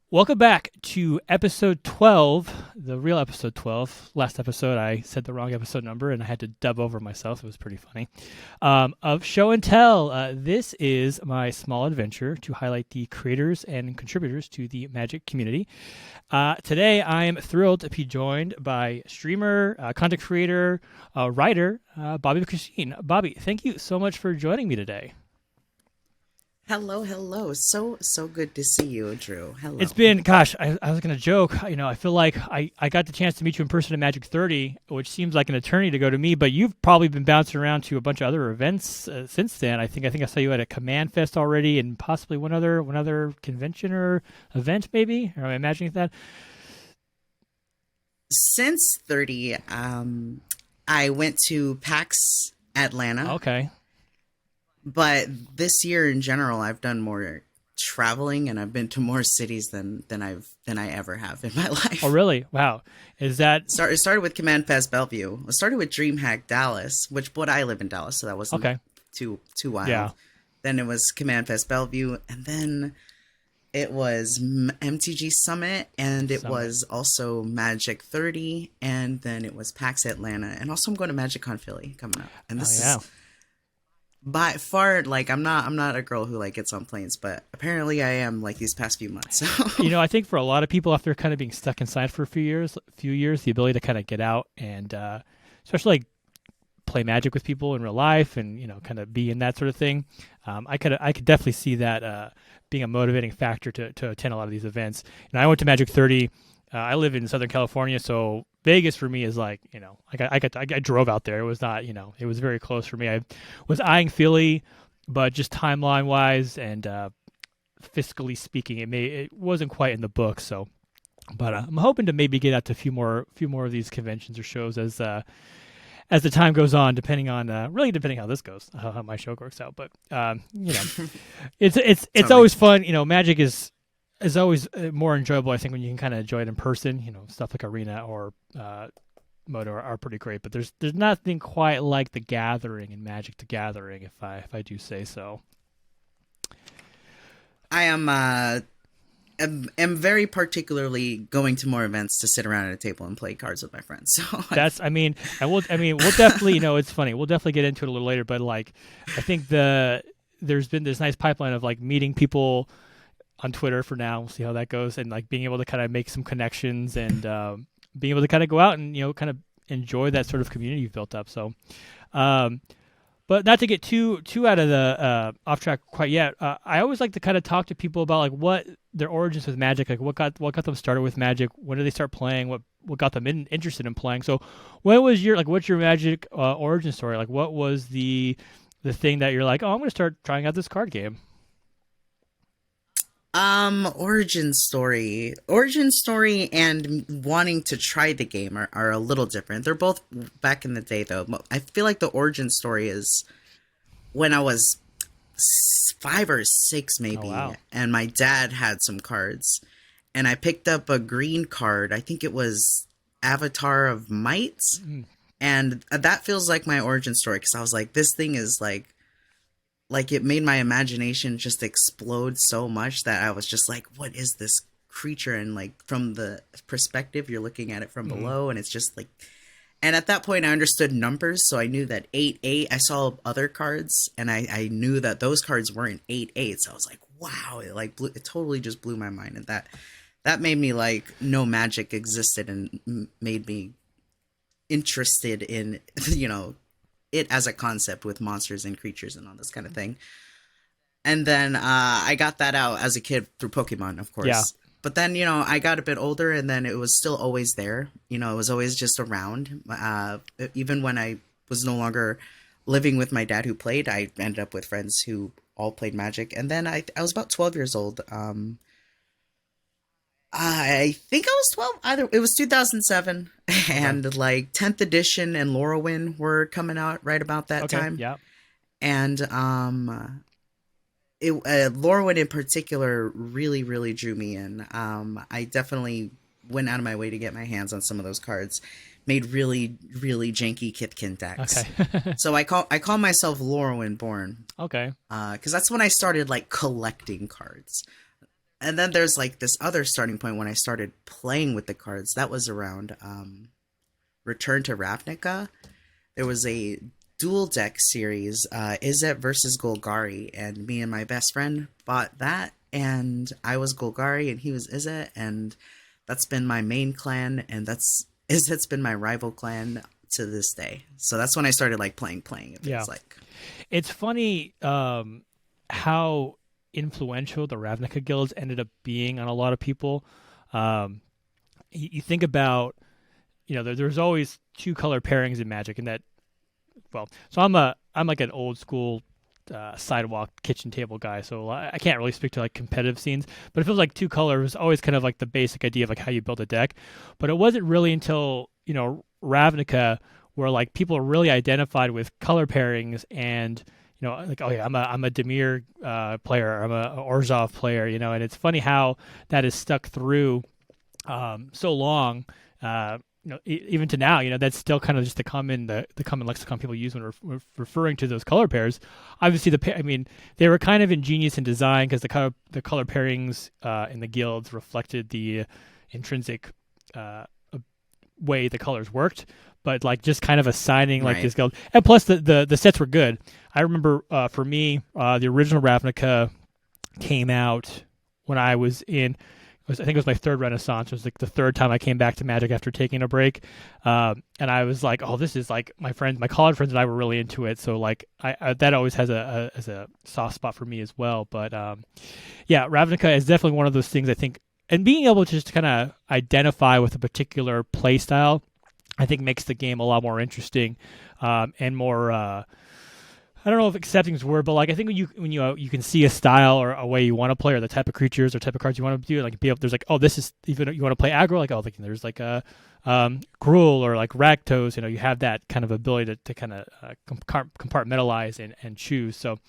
Welcome back to episode 12, the real episode 12. Last episode, I said the wrong episode number and I had to dub over myself. It was pretty funny. Of Show and Tell. This is my small adventure to highlight the creators and contributors to the Magic community. Today, I am thrilled to be joined by streamer, content creator, writer, Bobbie-Christine. Bobbie, thank you so much for joining me today. Hello, hello. So good to see you, Drew. Hello. It's been, gosh, I was going to joke. I feel like I got the chance to meet you in person at Magic 30, which seems like an eternity to go to me, but you've probably been bouncing around to a bunch of other events since then. I think I saw you at a Command Fest already and possibly one other convention or event, maybe? Or am I imagining that? Since 30, I went to PAX Atlanta. Okay. But this year in general, I've done more traveling and I've been to more cities than I ever have in my life. Oh, really? Wow. Is that... It started with Command Fest Bellevue. It started with DreamHack Dallas, but I live in Dallas, so that wasn't okay. too wild. Yeah. Then it was Command Fest Bellevue, and then it was MTG Summit, and it was also Magic 30, and then it was PAX Atlanta, and also I'm going to MagicCon Philly coming up. And this is by far, like, I'm not a girl who like gets on planes, but apparently I am, like, these past few months. So. I think for a lot of people after kind of being stuck inside for a few years, the ability to kind of get out and especially like play Magic with people in real life and kind of be in that sort of thing. I could definitely see that being a motivating factor to attend a lot of these events. I went to Magic 30. I live in Southern California, so Vegas for me is like, I drove out there. It was not, it was very close for me. I was eyeing Philly, but just timeline wise and fiscally speaking, it wasn't quite in the book. So, but I'm hoping to maybe get out to a few more of these conventions or shows as the time goes on, depending on how this goes, how my show works out. But it's always fun. Magic is always more enjoyable, I think, when you can kind of enjoy it in person. Stuff like Arena or Moto are pretty great, but there's nothing quite like the gathering and Magic the Gathering, if I do say so. I am very particularly going to more events to sit around at a table and play cards with my friends. So we'll definitely, it's funny. We'll definitely get into it a little later, but like, I think there's been this nice pipeline of like meeting people on Twitter for now. We'll see how that goes, and like being able to kind of make some connections and being able to kind of go out and kind of enjoy that sort of community you've built up. So, but not to get too out of the off track quite yet. I always like to kind of talk to people about like what their origins with Magic, like what got them started with Magic. When did they start playing? What got them interested in playing? So, what's your Magic origin story? Like, what was the thing that you're like, oh, I'm going to start trying out this card game? Origin story and wanting to try the game are a little different. They're both back in the day, though. I feel like the origin story is when I was 5 or 6, maybe. Oh, wow. And my dad had some cards, and I picked up a green card. I think it was Avatar of Might. And that feels like my origin story, because I was like, this thing is like it made my imagination just explode so much that I was just like, what is this creature? And like, from the perspective, you're looking at it from below, and it's just like, and at that point I understood numbers. So I knew that 8/8, I saw other cards and I knew that those cards weren't 8/8. So I was like, wow, it totally just blew my mind. And that made me like know Magic existed and made me interested in, it as a concept with monsters and creatures and all this kind of thing. And then I got that out as a kid through Pokemon, of course. Yeah. But then, I got a bit older, and then it was still always there. It was always just around. Even when I was no longer living with my dad who played, I ended up with friends who all played Magic. And then I was about 12 years old. I think I was 12. It was 2007, and like 10th edition and Lorwyn were coming out right about that time. Yeah. And Lorwyn in particular really, really drew me in. I definitely went out of my way to get my hands on some of those cards. Made really, really janky Kithkin decks. Okay. So I call myself Lorwyn born. Okay. Because that's when I started like collecting cards. And then there's like this other starting point when I started playing with the cards. That was around Return to Ravnica. There was a dual deck series, Izzet versus Golgari, and me and my best friend bought that, and I was Golgari and he was Izzet, and that's been my main clan, and that's Izzet's been my rival clan to this day. So that's when I started like playing. It Yeah. feels like. It's funny how influential the Ravnica guilds ended up being on a lot of people. Um, you think about, there's always two color pairings in Magic, and that, well, so I'm like an old school sidewalk kitchen table guy, so I can't really speak to like competitive scenes, but it feels like two colors was always kind of like the basic idea of like how you build a deck. But it wasn't really until Ravnica where like people are really identified with color pairings and like, oh yeah, I'm a Demir player, I'm a Orzhov player, and it's funny how that is stuck through so long. Even to now, that's still kind of just the common lexicon people use when referring to those color pairs. Obviously, they were kind of ingenious in design because the color pairings in the guilds reflected the intrinsic way the colors worked. But like just kind of assigning like this guild, and plus the sets were good. I remember for me, the original Ravnica came out when I was in. I think it was my third Renaissance. It was like the third time I came back to Magic after taking a break, and I was like, "Oh, this is like my college friends and I were really into it." So like, I that always has a soft spot for me as well. But yeah, Ravnica is definitely one of those things I think, and being able to just kind of identify with a particular play style, I think makes the game a lot more interesting and more. I don't know if accepting is a word, but like I think when you can see a style or a way you want to play or the type of creatures or type of cards you want to do, like there's like, oh, this is, even you want to play aggro, like, oh, like, there's like a Gruul or like Rakdos, you have that kind of ability to kind of compartmentalize and choose. So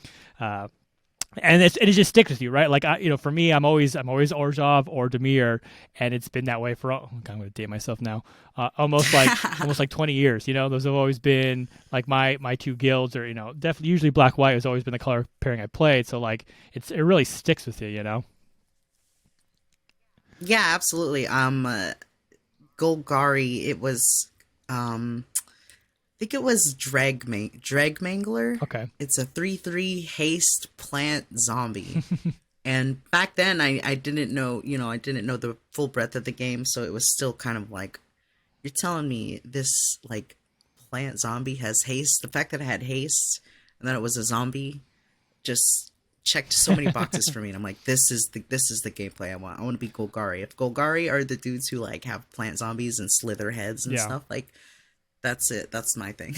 and it just sticks with you, right? Like for me, I'm always Orzhov or Demir, and it's been that way for I'm going to date myself now, almost like 20 years. Those have always been like my two guilds, or definitely usually black white has always been the color pairing I played. So like it really sticks with you. Yeah, absolutely. Golgari, it was I think it was Dragmangler. Okay. It's a 3/3 haste plant zombie. And back then I didn't know, I didn't know the full breadth of the game, so it was still kind of like, you're telling me this like plant zombie has haste? The fact that it had haste and that it was a zombie just checked so many boxes for me. And I'm like, this is the gameplay I want. I want to be Golgari. If Golgari are the dudes who like have plant zombies and slither heads and stuff, like, that's it. That's my thing.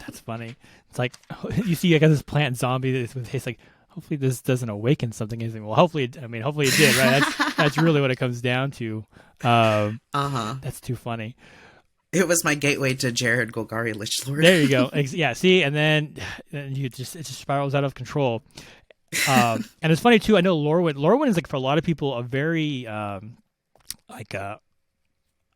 That's funny. It's like you see, I got this plant zombie with haste. Like, hopefully this doesn't awaken something. Well, hopefully it did, right? That's really what it comes down to. That's too funny. It was my gateway to Jared Golgari Lichlord. There you go. Yeah. See, and then it just spirals out of control. And it's funny too. I know Lorwyn is like, for a lot of people, a very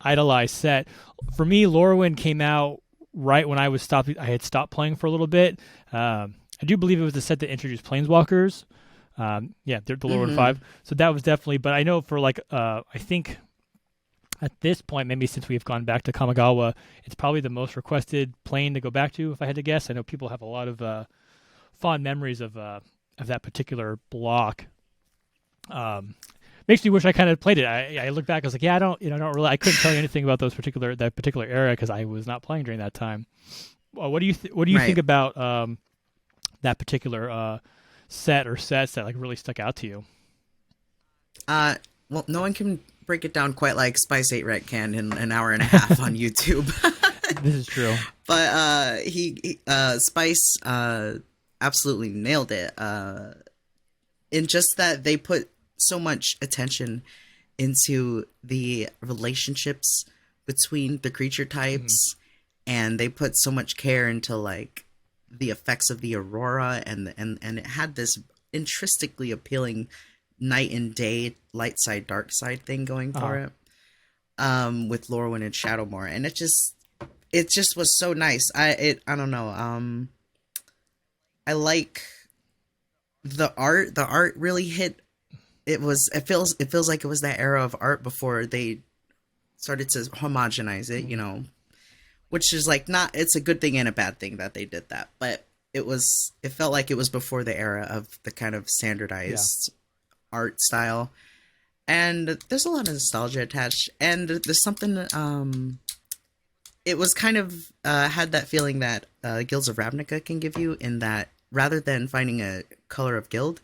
idolized set. For me, Lorwyn came out right when I had stopped playing for a little bit. I do believe it was the set that introduced Planeswalkers. The Lorwyn 5. So that was definitely, but I know for like, I think at this point, maybe since we've gone back to Kamigawa, it's probably the most requested plane to go back to, if I had to guess. I know people have a lot of fond memories of that particular block. Makes me wish I kind of played it. I look back, I was like, yeah, I don't really, I couldn't tell you anything about that particular era because I was not playing during that time. What do you think about that particular set or sets that like really stuck out to you? Well, no one can break it down quite like Spice 8 Ret can in an hour and a half on YouTube. This is true. But Spice absolutely nailed it. In just that they put so much attention into the relationships between the creature types, and they put so much care into like the effects of the aurora, and it had this intrinsically appealing night and day, light side, dark side thing going for it, with Lorwyn and Shadowmoor, and it just was so nice. I don't know. I like the art. The art really hit it feels like it was that era of art before they started to homogenize it, Mm, which is like not, it's a good thing and a bad thing that they did that, but it felt like it was before the era of the kind of yeah. standardized art style. And there's a lot of nostalgia attached, and there's something it was kind of had that feeling that Guilds of Ravnica can give you, in that rather than finding a color of guild,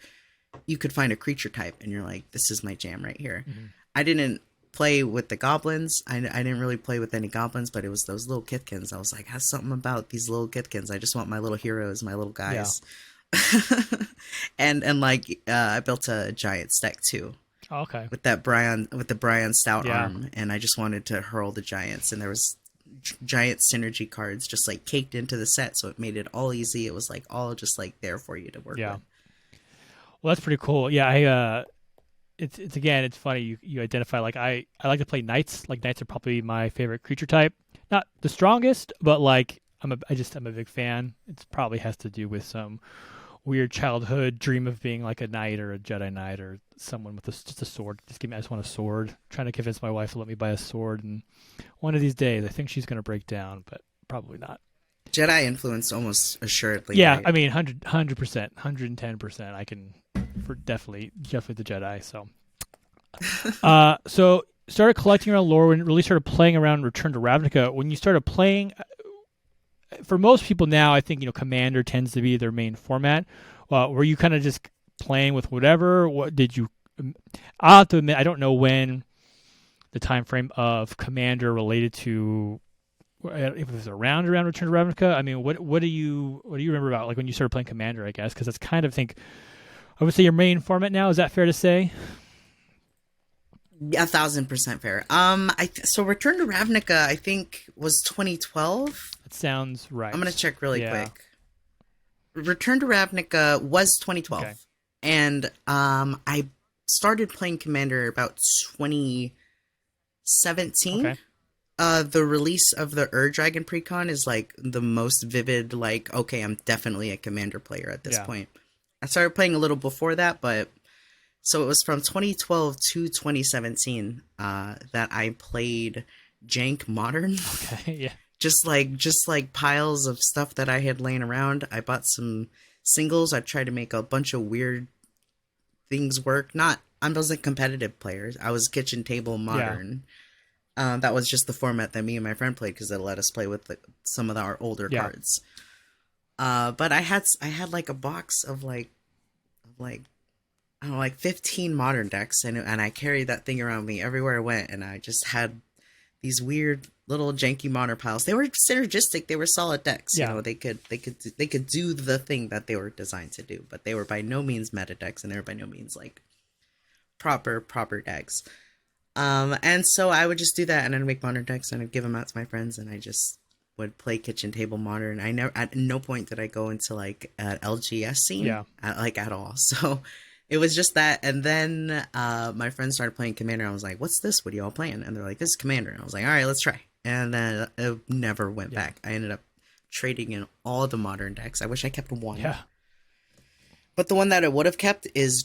you could find a creature type, and you're like, this is my jam right here. Hmm. I didn't play with the goblins. I didn't really play with any goblins, but it was those little Kithkins. I was like, has something about these little Kithkins. I just want my little heroes, my little Yeah. guys. And like I built a giant stack too Oh, okay. with the Brian Stout Yeah. arm, and I just wanted to hurl the giants, and there was giant synergy cards just like caked into the set, so it made it all easy. It was like all just like there for you to work Yeah. with. Well, that's pretty cool. Yeah. It's again, it's funny. You identify like I like to play knights. Like knights are probably my favorite creature type. Not the strongest, but like I'm a big fan. It's probably has to do with some weird childhood dream of being like a knight or a Jedi Knight or someone with just a sword. I just want a sword. Trying to convince my wife to let me buy a sword, and one of these days I think she's gonna break down, but probably not. Jedi influence almost assuredly, Yeah, right? I mean 100%, 110%. I can for definitely the Jedi. So started collecting around lore when really started playing around Return to Ravnica. When you started playing, for most people now, I think Commander tends to be their main format. Were you kind of just playing with whatever? What did you? I'll have to admit, I don't know when the time frame of Commander related to if it was around Return to Ravnica. I mean, what do you remember about like when you started playing Commander? I guess because that's kind of I would say your main format now. Is that fair to say? 1,000% fair. So Return to Ravnica, I think, was 2012. That sounds right. I'm gonna check really Yeah. quick. Return to Ravnica was 2012, Okay. and I started playing Commander about 2017. Okay. The release of the Dragon Precon is like the most vivid. Like, okay, I'm definitely a Commander player at this Yeah. point. I started playing a little before that, but so it was from 2012 to 2017 that I played Jank Modern. Okay. Yeah. just like piles of stuff that I had laying around. I bought some singles. I tried to make a bunch of weird things work. Not I wasn't competitive players. I was kitchen table Yeah. modern. That was just the format that me and my friend played because it let us play with some of our older Yeah. cards. But I had like a box of like I don't know, like 15 modern decks, and I carried that thing around me everywhere I went, and I just had these weird little janky modern piles. They were synergistic. They were solid decks. Yeah. They could do the thing that they were designed to do, but they were by no means meta decks, and they were by no means like proper decks. And so I would just do that, and I'd make modern decks, and I'd give them out to my friends, and I just would play kitchen table modern. I never, at no point did I go into like an LGS scene, Yeah. at all. So it was just that, and then my friends started playing Commander. I was like, "What's this? What are y'all playing?" And they're like, "This is Commander." And I was like, "All right, let's try." And then it never went Yeah. back. I ended up trading in all the modern decks. I wish I kept one, Yeah. but the one that I would have kept is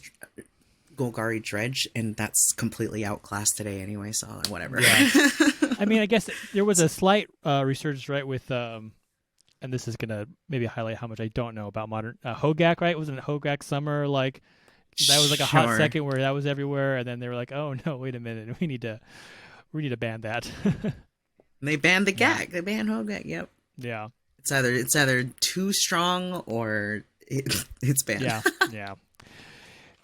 Golgari Dredge, and that's completely outclassed today anyway. So whatever. Yeah. I mean, I guess there was a slight resurgence, right, with and this is gonna maybe highlight how much I don't know about modern Hogak, right? Wasn't it Hogak Summer? Like that was like a hot Sure. second where that was everywhere, and then they were like, "Oh no, wait a minute, we need to ban that." And they banned the Yeah. gag. They banned Hogak. Yep. Yeah. It's either too strong or it's banned. Yeah. Yeah.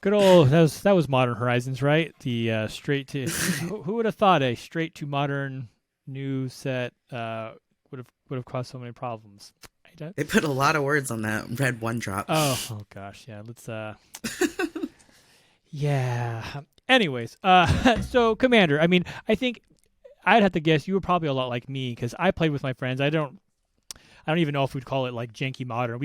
Good old that was Modern Horizons, right? The straight to who would have thought a straight to modern new set would have caused so many problems. They put a lot of words on that red one drop. Oh gosh, yeah. Let's yeah. Anyways, so Commander. I mean, I think I'd have to guess you were probably a lot like me because I played with my friends. I don't even know if we'd call it like janky modern.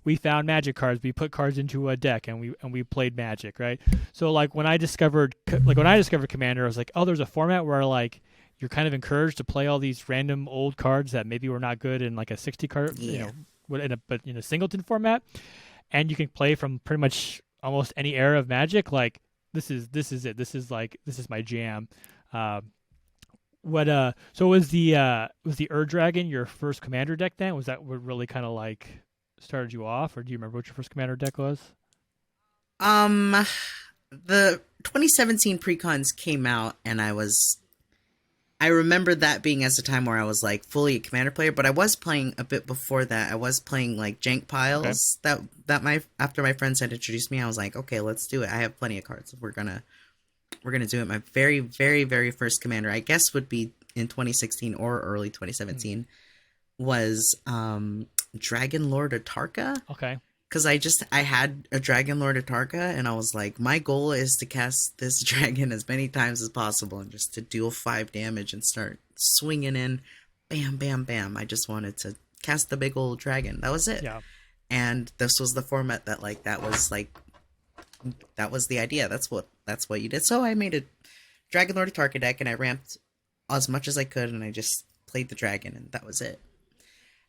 We found magic cards, we put cards into a deck, and we played Magic, right? So like when I discovered Commander, I was like, oh, there's a format where like you're kind of encouraged to play all these random old cards that maybe were not good in like a 60 card, Yeah. but in a singleton format, and you can play from pretty much almost any era of Magic. Like this is it. This is my jam. Uh, what so was the Ur Dragon your first commander deck then? Was that what really kind of like started you off, or do you remember what your first commander deck was? Um, the 2017 precons came out, and I remember that being as a time where I was like fully a commander player, but I was playing a bit before that. I was playing like jank Okay. piles that my after my friends had introduced me, I was like, okay, let's do it. I have plenty of cards. We're gonna do it. My very, very, very first commander, I guess, would be in 2016 or early Mm. 2017, was Dragon Lord Atarka. Okay. Because I had a Dragon Lord Atarka, and I was like, my goal is to cast this dragon as many times as possible and just to deal 5 damage and start swinging in, bam, bam, bam. I just wanted to cast the big old dragon. That was it. Yeah. And this was the format that was the idea. That's what you did. So I made a Dragon Lord Atarka deck, and I ramped as much as I could, and I just played the dragon, and that was it.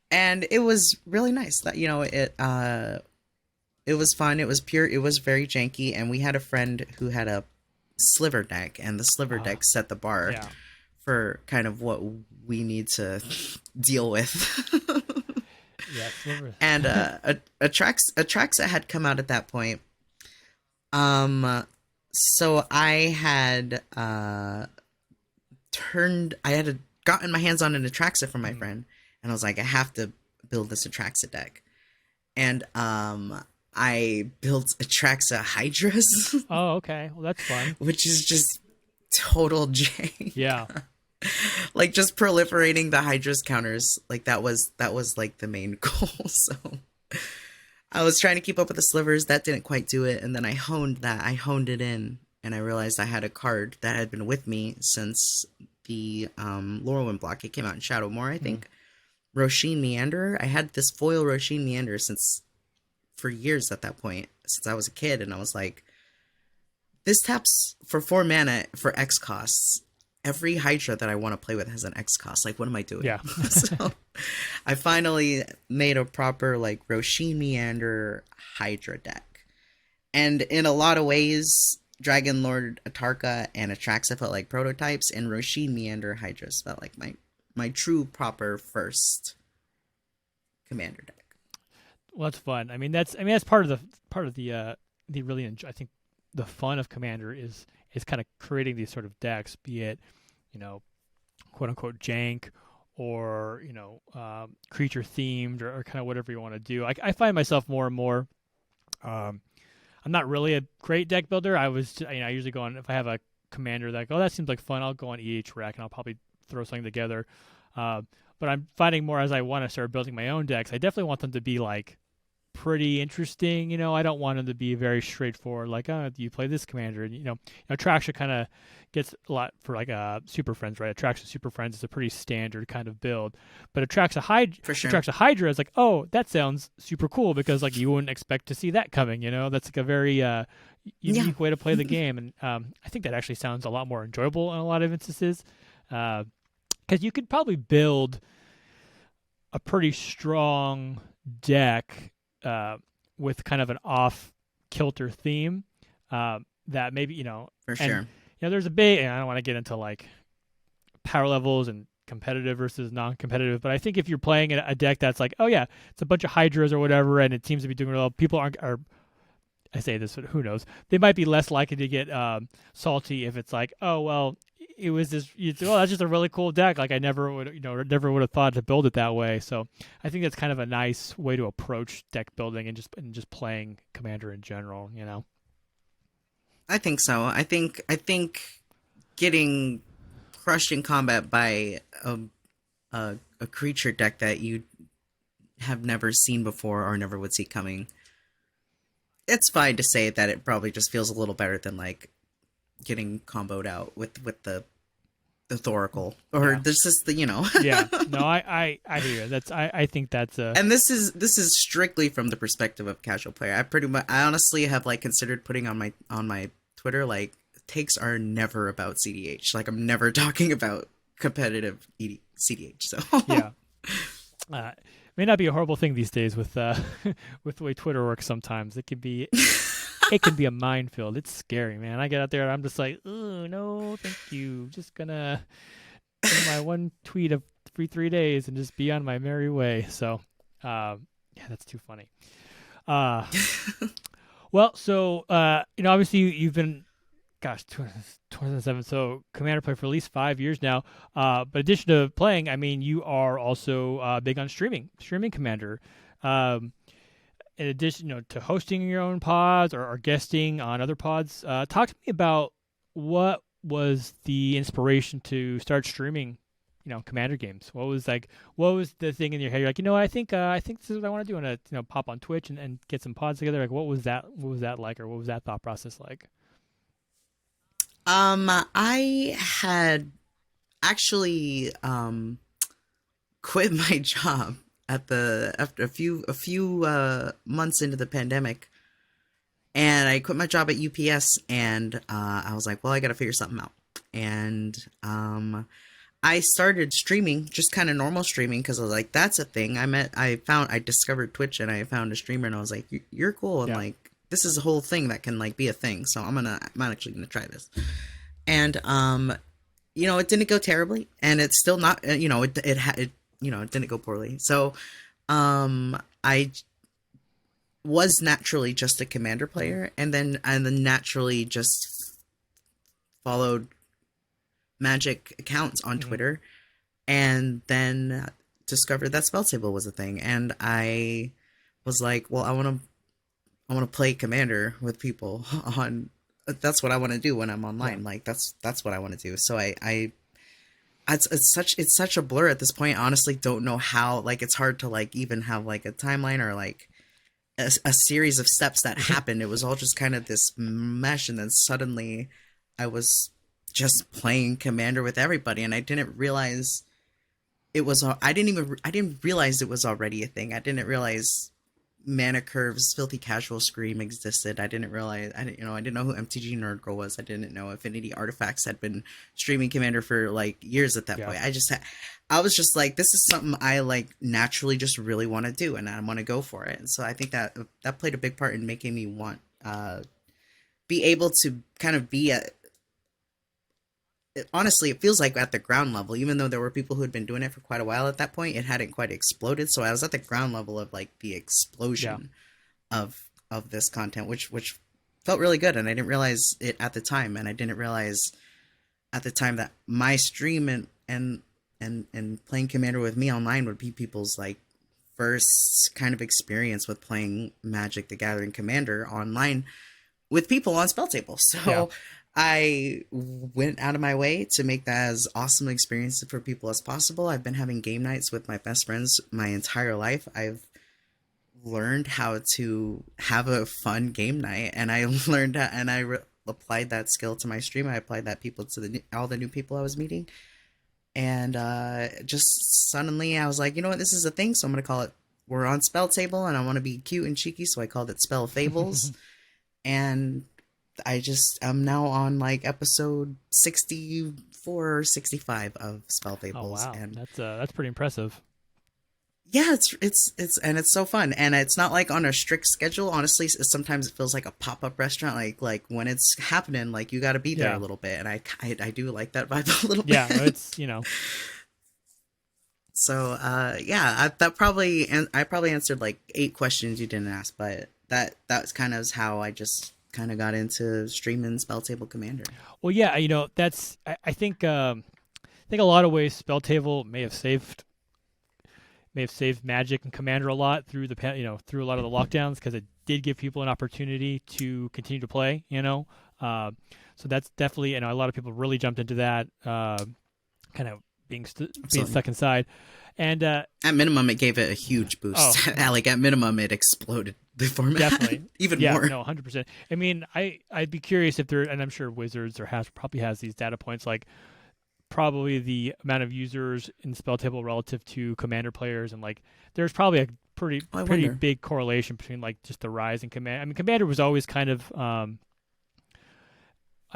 And it was really nice. That it was fun. It was pure. It was very janky, and we had a friend who had a sliver deck, and the sliver Uh, deck set the bar yeah. for kind of what we need to deal with. Yeah. Sliver. And Atraxa had come out at that point. So I had gotten my hands on an Atraxa from my Mm. friend, and I was like, I have to build this Atraxa deck. And I built Atraxa Hydras, Oh, okay. Well, that's fun. which is just total jank. Yeah. Like just proliferating the Hydras counters. Like that was like the main goal. So I was trying to keep up with the slivers. That didn't quite do it. And then I honed that. I honed it in, and I realized I had a card that had been with me since the Laurelwind block. It came out in Shadowmoor, I Mm. think. Roshin Meanderer. I had this foil Roshin Meanderer for years at that point, since I was a kid, and I was like, this taps for 4 mana for X costs. Every Hydra that I want to play with has an X cost. Like, what am I doing? Yeah. So I finally made a proper like Roshin Meander Hydra deck. And in a lot of ways, Dragon Lord Atarka and Atraxa felt like prototypes, and Roshin Meander Hydras felt like my true proper first commander deck. Well, that's fun. I mean that's part of the really I think the fun of Commander is kind of creating these sort of decks, be it you know quote unquote jank or creature themed or kind of whatever you want to do. I find myself more and more. Um, I'm not really a great deck builder. I usually go on if I have a commander that that seems like fun. I'll go on EH and I'll probably throw something together. Uh, but I'm finding more as I want to start building my own decks. I definitely want them to be like pretty interesting. I don't want them to be very straightforward. Like, oh, you play this commander, and Traction kind of gets a lot for like Super Friends, right? Attraction Super Friends is a pretty standard kind of build, but For sure. Attracts a Hydra is like, oh, that sounds super cool because like you wouldn't expect to see that coming. That's like a very Yeah. unique way to play the game, and I think that actually sounds a lot more enjoyable in a lot of instances. Because you could probably build a pretty strong deck with kind of an off kilter theme that maybe For and sure. there's a big, and I don't want to get into like power levels and competitive versus non-competitive, but I think if you're playing a deck that's like, oh yeah, it's a bunch of Hydras or whatever, and it seems to be doing well, people are I say this, but who knows? They might be less likely to get salty if it's like, oh well, it was this. Oh, that's just a really cool deck. Like I never would, never would have thought to build it that way. So I think that's kind of a nice way to approach deck building and just playing Commander in general. I think so. I think getting crushed in combat by a creature deck that you have never seen before or never would see coming, it's fine to say that it probably just feels a little better than like getting comboed out with the Thoracle or Yeah. there's just Yeah. No, I hear you. I think that's a And this is strictly from the perspective of casual player. I honestly have like considered putting on my Twitter like takes are never about CDH. Like I'm never talking about competitive CDH. So yeah. May not be a horrible thing these days with with the way Twitter works. Sometimes it can be it can be a minefield. It's scary, man. I get out there and I'm just like, oh no, thank you. Just gonna do my one tweet of every 3 days and just be on my merry way. So, yeah, that's too funny. Uh, well, so obviously you've been, gosh, 2007. So Commander player for at least 5 years now. But in addition to playing, I mean, you are also big on streaming Commander. In addition, to hosting your own pods or guesting on other pods. Talk to me about what was the inspiration to start streaming, Commander games. What was the thing in your head? You're like, I think this is what I want to do. I want to, pop on Twitch and get some pods together. Like, what was that like, or what was that thought process like? I had actually quit my job after a few months into the pandemic, and I quit my job at UPS, and I was like, well, I got to figure something out, and I started streaming, just kind of normal streaming, because I was like, that's a thing. I discovered Twitch, and I found a streamer, and I was like, you're cool, and like, this is a whole thing that can like be a thing. So I'm actually gonna try this. And it didn't go terribly, and it's still not, it didn't go poorly. So I was naturally just a Commander player, and then naturally just followed Magic accounts on Twitter, and then discovered that Spell Table was a thing, and I was like, well, I want to play Commander with people on. That's what I want to do when I'm online. Like that's what I want to do. So it's such a blur at this point. I honestly don't know how. Like, it's hard to like even have like a timeline or like a series of steps that happened. It was all just kind of this mesh, and then suddenly I was just playing Commander with everybody, and I didn't realize it was. I didn't realize it was already a thing. I didn't realize Mana Curve's Filthy Casual Scream existed. I didn't realize. I didn't know who MTG Nerd Girl was. I didn't know Affinity Artifacts had been streaming Commander for like years at that point. I was just like, this is something I like naturally just really want to do, and I want to go for it. And so I think that played a big part in making me want be able to kind of be honestly, it feels like at the ground level, even though there were people who had been doing it for quite a while at that point, it hadn't quite exploded. So I was at the ground level of like the explosion of this content, which felt really good. And I didn't realize it at the time. And I didn't realize at the time that my stream and playing Commander with me online would be people's like first kind of experience with playing Magic the Gathering Commander online with people on Spell Table. So I went out of my way to make that as awesome an experience for people as possible. I've been having game nights with my best friends my entire life. I've learned how to have a fun game night, and I learned how, and I applied that skill to my stream. I applied that to all the new people I was meeting, and just suddenly I was like, you know what, this is a thing, so I'm gonna call it. We're on Spell Table, and I want to be cute and cheeky, so I called it Spell Fables, and I'm now on like episode 64 or 65 of Spell Fables. Oh, wow. And that's pretty impressive. Yeah, it's so fun, and it's not like on a strict schedule. Honestly, sometimes it feels like a pop-up restaurant. Like when it's happening, like you got to be there a little bit, and I do like that vibe a little bit. Yeah, it's So I probably answered like 8 questions you didn't ask, but that's kind of how I just kind of got into streaming Spell Table Commander. Well, yeah, that's I think a lot of ways Spell Table may have saved Magic and Commander a lot through through a lot of the lockdowns, because it did give people an opportunity to continue to play. So that's definitely, a lot of people really jumped into that, kind of being stuck inside. And at minimum, it gave it a huge boost. Like at minimum, it exploded the format. Definitely, even more. No, 100%. I mean, I'd be curious if there, and I'm sure Wizards probably has these data points, like probably the amount of users in Spell Table relative to Commander players, and like there's probably a pretty big correlation between like just the rise in Commander. I mean, Commander was always kind of, I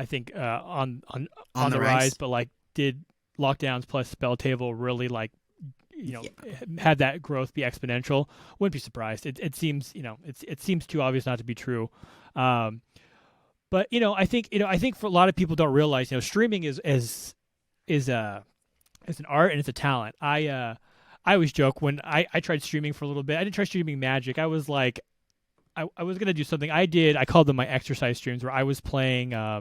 think, on the rise, but like did lockdowns plus Spell Table really like had that growth be exponential? Wouldn't be surprised. It seems it seems too obvious not to be true. But I think for a lot of people don't realize, streaming is an art and it's a talent. I always joke when I tried streaming for a little bit. I didn't try streaming Magic. I was like, I was gonna do something. I called them my exercise streams, where I was playing. I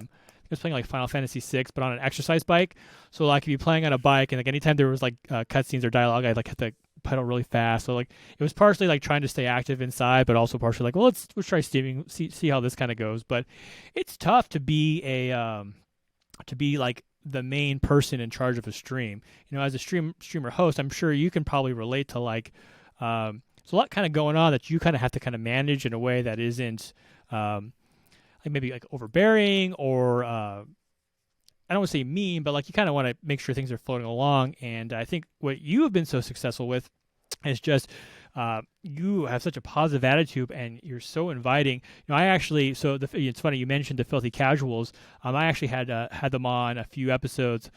was playing like Final Fantasy VI, but on an exercise bike. So like if you're playing on a bike and like anytime there was like cutscenes or dialogue, I'd like hit the pedal really fast. So like it was partially like trying to stay active inside, but also partially like, well, let's try streaming, see how this kind of goes. But it's tough to be like the main person in charge of a stream. As a streamer host, I'm sure you can probably relate to like there's a lot kind of going on that you kind of have to kind of manage in a way that isn't like maybe like overbearing or I don't want to say mean, but like you kind of want to make sure things are floating along. And I think what you have been so successful with is just you have such a positive attitude and you're so inviting. I actually, it's funny you mentioned the Filthy Casuals. I actually had them on a few episodes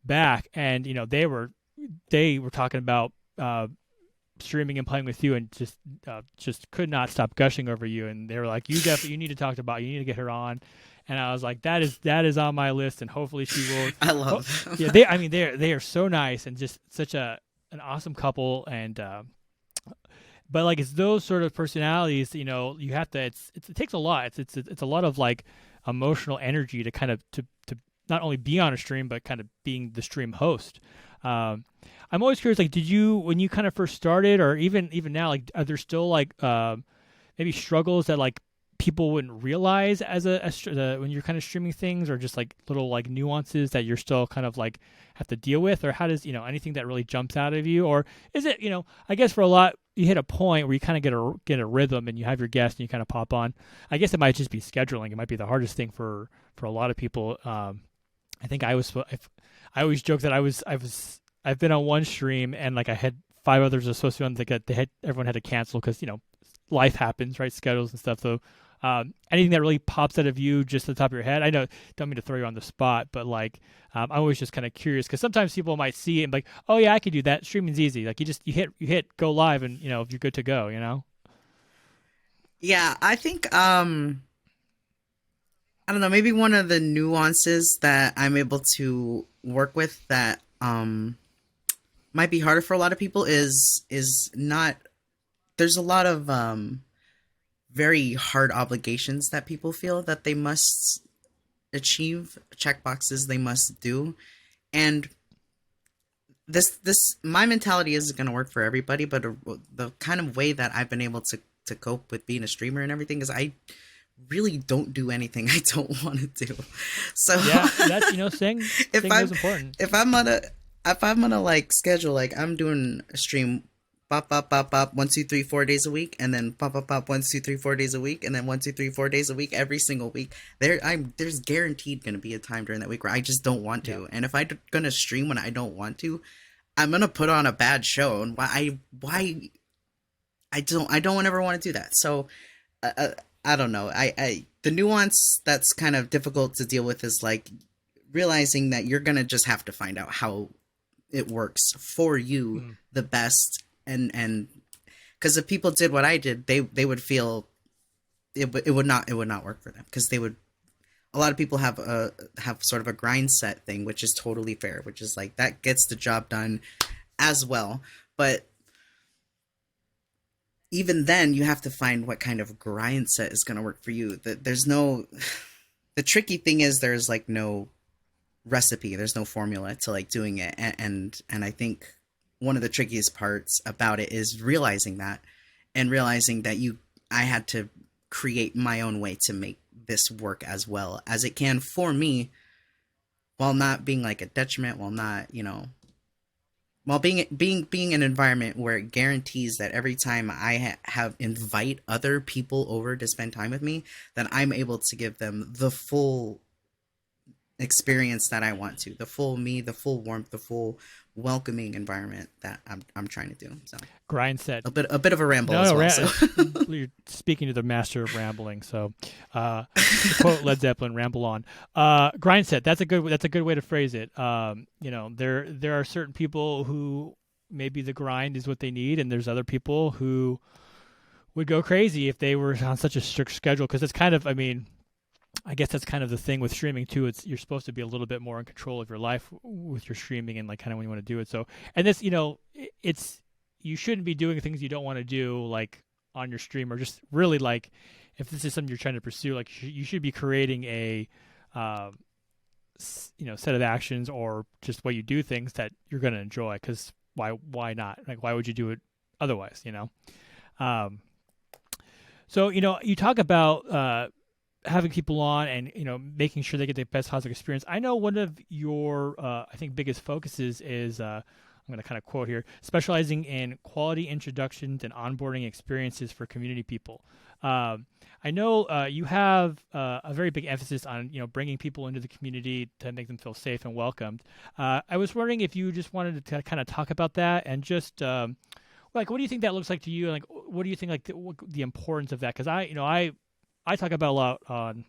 back, and they were talking about streaming and playing with you, and just could not stop gushing over you. And they were like, you need to talk to Bobbie, you need to get her on. And I was like, that is on my list, and hopefully she will. I love them. Yeah, they are so nice and just such an awesome couple. And but like it's those sort of personalities, you have to. It takes a lot. It's a lot of like emotional energy to kind of to not only be on a stream, but kind of being the stream host. I'm always curious, like, did you, when you kind of first started, or even now, like, are there still like maybe struggles that like people wouldn't realize as when you're kind of streaming things, or just like little like nuances that you're still kind of like have to deal with, or how does anything that really jumps out of you, or is it I guess for a lot you hit a point where you kind of get a rhythm and you have your guest and you kind of pop on. I guess it might just be scheduling. It might be the hardest thing for a lot of people. I think I always joke that I've been on one stream and like I had 5 others are supposed to be on. Everyone had to cancel because life happens, right? Schedules and stuff. So anything that really pops out of you just at the top of your head, I know, don't mean to throw you on the spot, but like I'm always just kind of curious because sometimes people might see it and be like, oh yeah, I could do that. Streaming's easy. Like you hit go live and you're good to go. Yeah, I think I don't know, maybe one of the nuances that I'm able to work with that might be harder for a lot of people is not, there's a lot of very hard obligations that people feel that they must achieve, checkboxes they must do. And this my mentality isn't going to work for everybody, but the kind of way that I've been able to cope with being a streamer and everything is I really don't do anything I don't want to do. So yeah, that's saying is important. If I'm gonna like schedule, like I'm doing a stream bop 1 2 3 4 days a week, and then bop 1 2 3 4 days a week, and then 1 2 3 4 days a week every single week. There's guaranteed gonna be a time during that week where I just don't want to. Yeah. And if I'm gonna stream when I don't want to, I'm gonna put on a bad show. And why I don't ever want to do that. So I don't know. The nuance that's kind of difficult to deal with is like realizing that you're gonna just have to find out how it works for you the best, and because if people did what I did, they would feel it would not work for them, because a lot of people have sort of a grind set thing, which is totally fair, which is like that gets the job done as well, but even then, you have to find what kind of grind set is going to work for you. The tricky thing is there's like no recipe. There's no formula to like doing it. And I think one of the trickiest parts about it is realizing that, and realizing that I had to create my own way to make this work as well as it can for me, while not being like a detriment, while not, while being an environment where it guarantees that every time I have invite other people over to spend time with me, that I'm able to give them the full experience that I want to, the full me, the full warmth, the full welcoming environment that I'm trying to do. So grind set, a bit of a ramble as well. So. You're speaking to the master of rambling. So to quote Led Zeppelin, ramble on. Grind set. That's a good way to phrase it. There are certain people who maybe the grind is what they need, and there's other people who would go crazy if they were on such a strict schedule, because it's kind of, I mean, I guess that's kind of the thing with streaming too. It's you're supposed to be a little bit more in control of your life with your streaming and like kind of when you want to do it. So, and this, it's you shouldn't be doing things you don't want to do like on your stream, or just really like if this is something you're trying to pursue, like you should be creating a set of actions or just way you do things that you're going to enjoy. Because why not? Like why would you do it otherwise? So you talk about having people on and making sure they get the best positive experience. I know one of your I think biggest focuses is I'm going to kind of quote here: specializing in quality introductions and onboarding experiences for community people. I know you have a very big emphasis on bringing people into the community to make them feel safe and welcomed. I was wondering if you just wanted to kind of talk about that and just like what do you think that looks like to you? Like what do you think like the importance of that? Because I talk about a lot on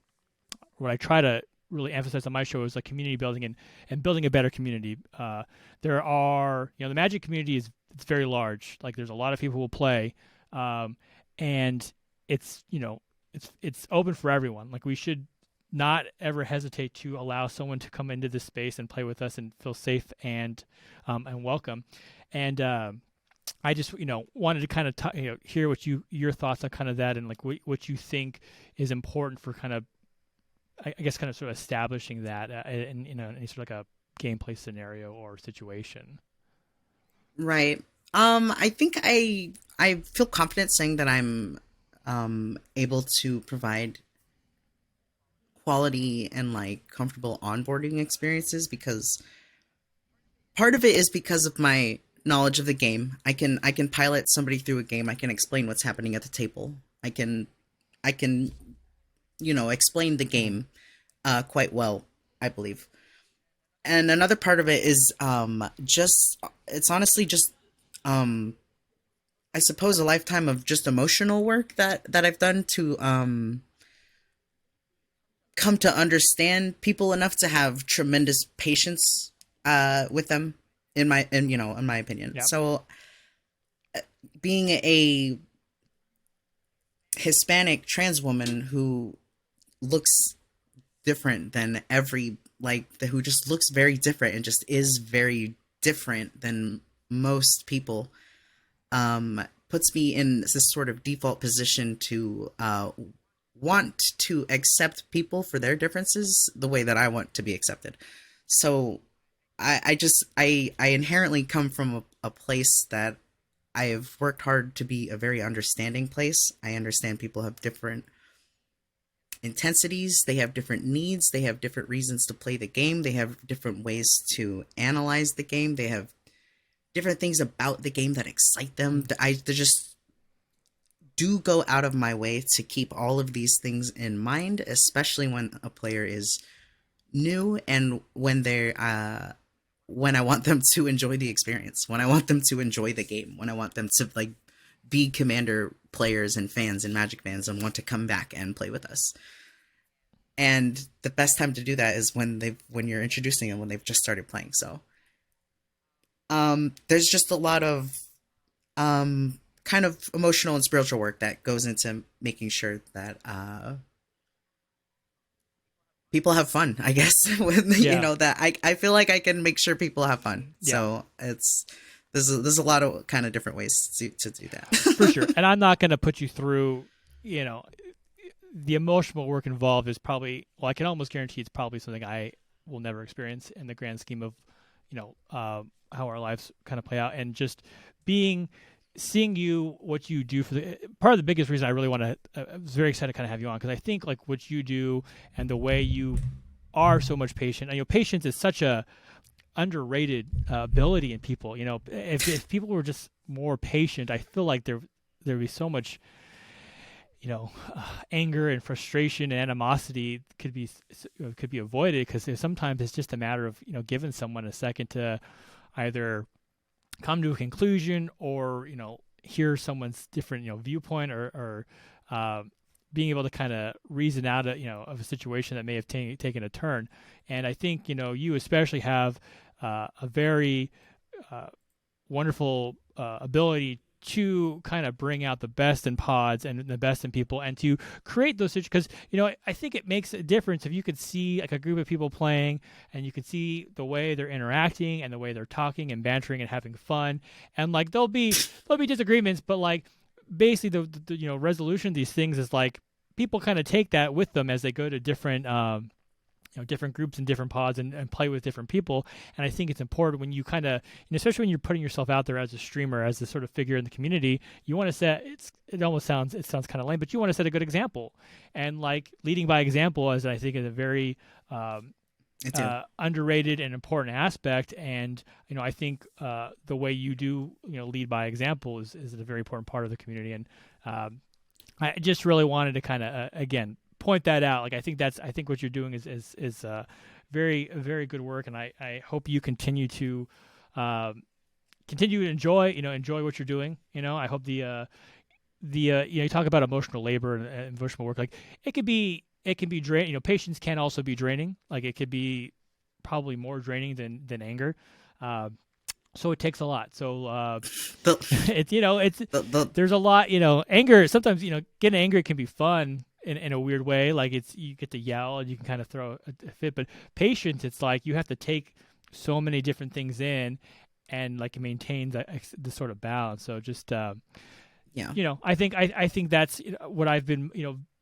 what I try to really emphasize on my show is like community building and building a better community. There are, the Magic community it's very large. Like there's a lot of people who will play, and it's it's open for everyone. Like we should not ever hesitate to allow someone to come into this space and play with us and feel safe and welcome. And I just wanted to kind of hear what your thoughts on kind of that and like what you think is important for kind of I guess kind of sort of establishing that in any sort of like a gameplay scenario or situation. Right. I think I feel confident saying that I'm able to provide quality and like comfortable onboarding experiences, because part of it is because of my knowledge of the game. I can pilot somebody through a game. I can explain what's happening at the table. I can explain the game quite well, I believe. And another part of it is it's honestly just I suppose a lifetime of just emotional work that I've done to come to understand people enough to have tremendous patience with them in my opinion. Yep. So being a Hispanic trans woman who looks different than who just looks very different and just is very different than most people, puts me in this sort of default position to want to accept people for their differences the way that I want to be accepted. So I inherently come from a place that I have worked hard to be a very understanding place. I understand people have different intensities, they have different needs, they have different reasons to play the game, they have different ways to analyze the game, they have different things about the game that excite them. I just do go out of my way to keep all of these things in mind, especially when a player is new and when I want them to enjoy the experience, when I want them to enjoy the game, when I want them to like be Commander players and fans and Magic fans and want to come back and play with us. And the best time to do that is when you're introducing them, when they've just started playing. So there's just a lot of kind of emotional and spiritual work that goes into making sure that people have fun, I guess. That I feel like I can make sure people have fun. Yeah. So there's a lot of kind of different ways to do that. For sure. And I'm not going to put you through, the emotional work involved is probably, well, I can almost guarantee it's probably something I will never experience in the grand scheme of, how our lives kind of play out. And just seeing you, what you do for part of the biggest reason I really want to, I was very excited to kind of have you on, because I think like what you do and the way you are so much patient, and patience is such a underrated ability in people. If people were just more patient, I feel like there'd be so much anger and frustration and animosity could be avoided, because sometimes it's just a matter of giving someone a second to either come to a conclusion or hear someone's different viewpoint or being able to kind of reason out of a situation that may have taken a turn. And I think you especially have a very wonderful ability to kind of bring out the best in pods and the best in people, and to create those situations. Because I think it makes a difference if you could see like a group of people playing, and you could see the way they're interacting and the way they're talking and bantering and having fun, and like there'll be disagreements, but like basically the resolution of these things is like people kind of take that with them as they go to different different groups and different pods and play with different people. And I think it's important when you kind of, especially when you're putting yourself out there as a streamer, as this sort of figure in the community, you want to set, it sounds kind of lame, but you want to set a good example. And like leading by example is, I think, is a very underrated and important aspect. And, I think the way you do, lead by example is a very important part of the community. And I just really wanted to kind of, again, point that out. Like I think what you're doing is very, very good work, and I hope you continue to enjoy what you're doing. I hope the you talk about emotional labor and emotional work. Like it can be draining. Patience can also be draining. Like it could be probably more draining than anger. So it takes a lot. So there's a lot. Anger sometimes. Getting angry can be fun in a weird way. Like you get to yell and you can kind of throw a fit. But patience, it's like you have to take so many different things in and like maintain the sort of balance. So just I think that's what I've been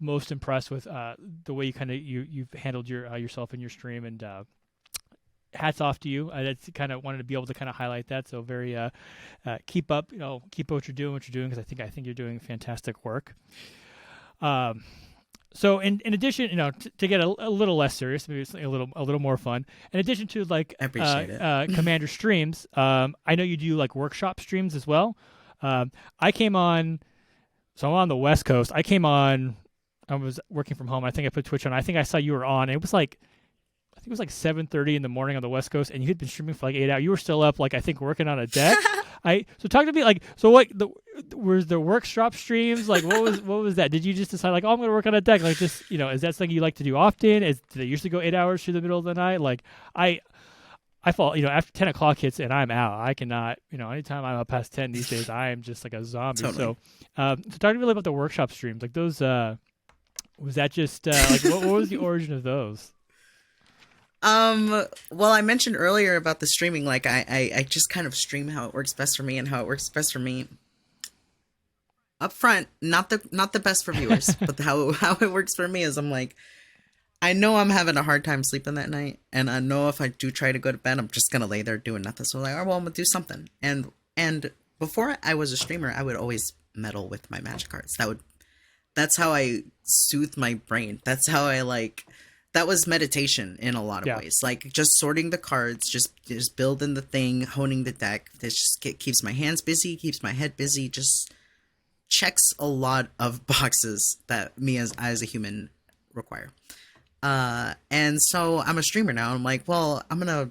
most impressed with, the way you kind of you've handled yourself in your stream, and hats off to you. That's kind of wanted to be able to kind of highlight that. So very keep up what you're doing because I think you're doing fantastic work. So in addition, to get a little less serious, maybe it's a little more fun. In addition to like I appreciate it. Commander streams, I know you do like workshop streams as well. I came on, so I'm on the West Coast. I was working from home. I think I put Twitch on. I think I saw you were on. It was like 7:30 in the morning on the West Coast, and you had been streaming for like 8 hours. You were still up, like I think working on a deck. So talk to me, like, so what were the workshop streams? Like what was that? Did you just decide like, oh, I'm going to work on a deck? Like just, is that something you like to do often? Do they usually go 8 hours through the middle of the night? Like I fall, after 10 o'clock hits and I'm out. I cannot, anytime I'm up past 10 these days, I am just like a zombie. Totally. So talk to me about the workshop streams. Like those, was that just like, what was the origin of those? Well, I mentioned earlier about the streaming, like I just kind of stream how it works best for me, and how it works best for me up front, not the best for viewers, but how it works for me is I'm like, I know I'm having a hard time sleeping that night, and I know if I do try to go to bed, I'm just going to lay there doing nothing. So I'm like, oh, well, I'm going to do something. And before I was a streamer, I would always meddle with my magic cards. That's how I soothe my brain. That's how that was meditation in a lot of ways. Like just sorting the cards, just building the thing, honing the deck. This just keeps my hands busy, keeps my head busy, just checks a lot of boxes that me as a human require. And so I'm a streamer now. I'm like, well, I'm gonna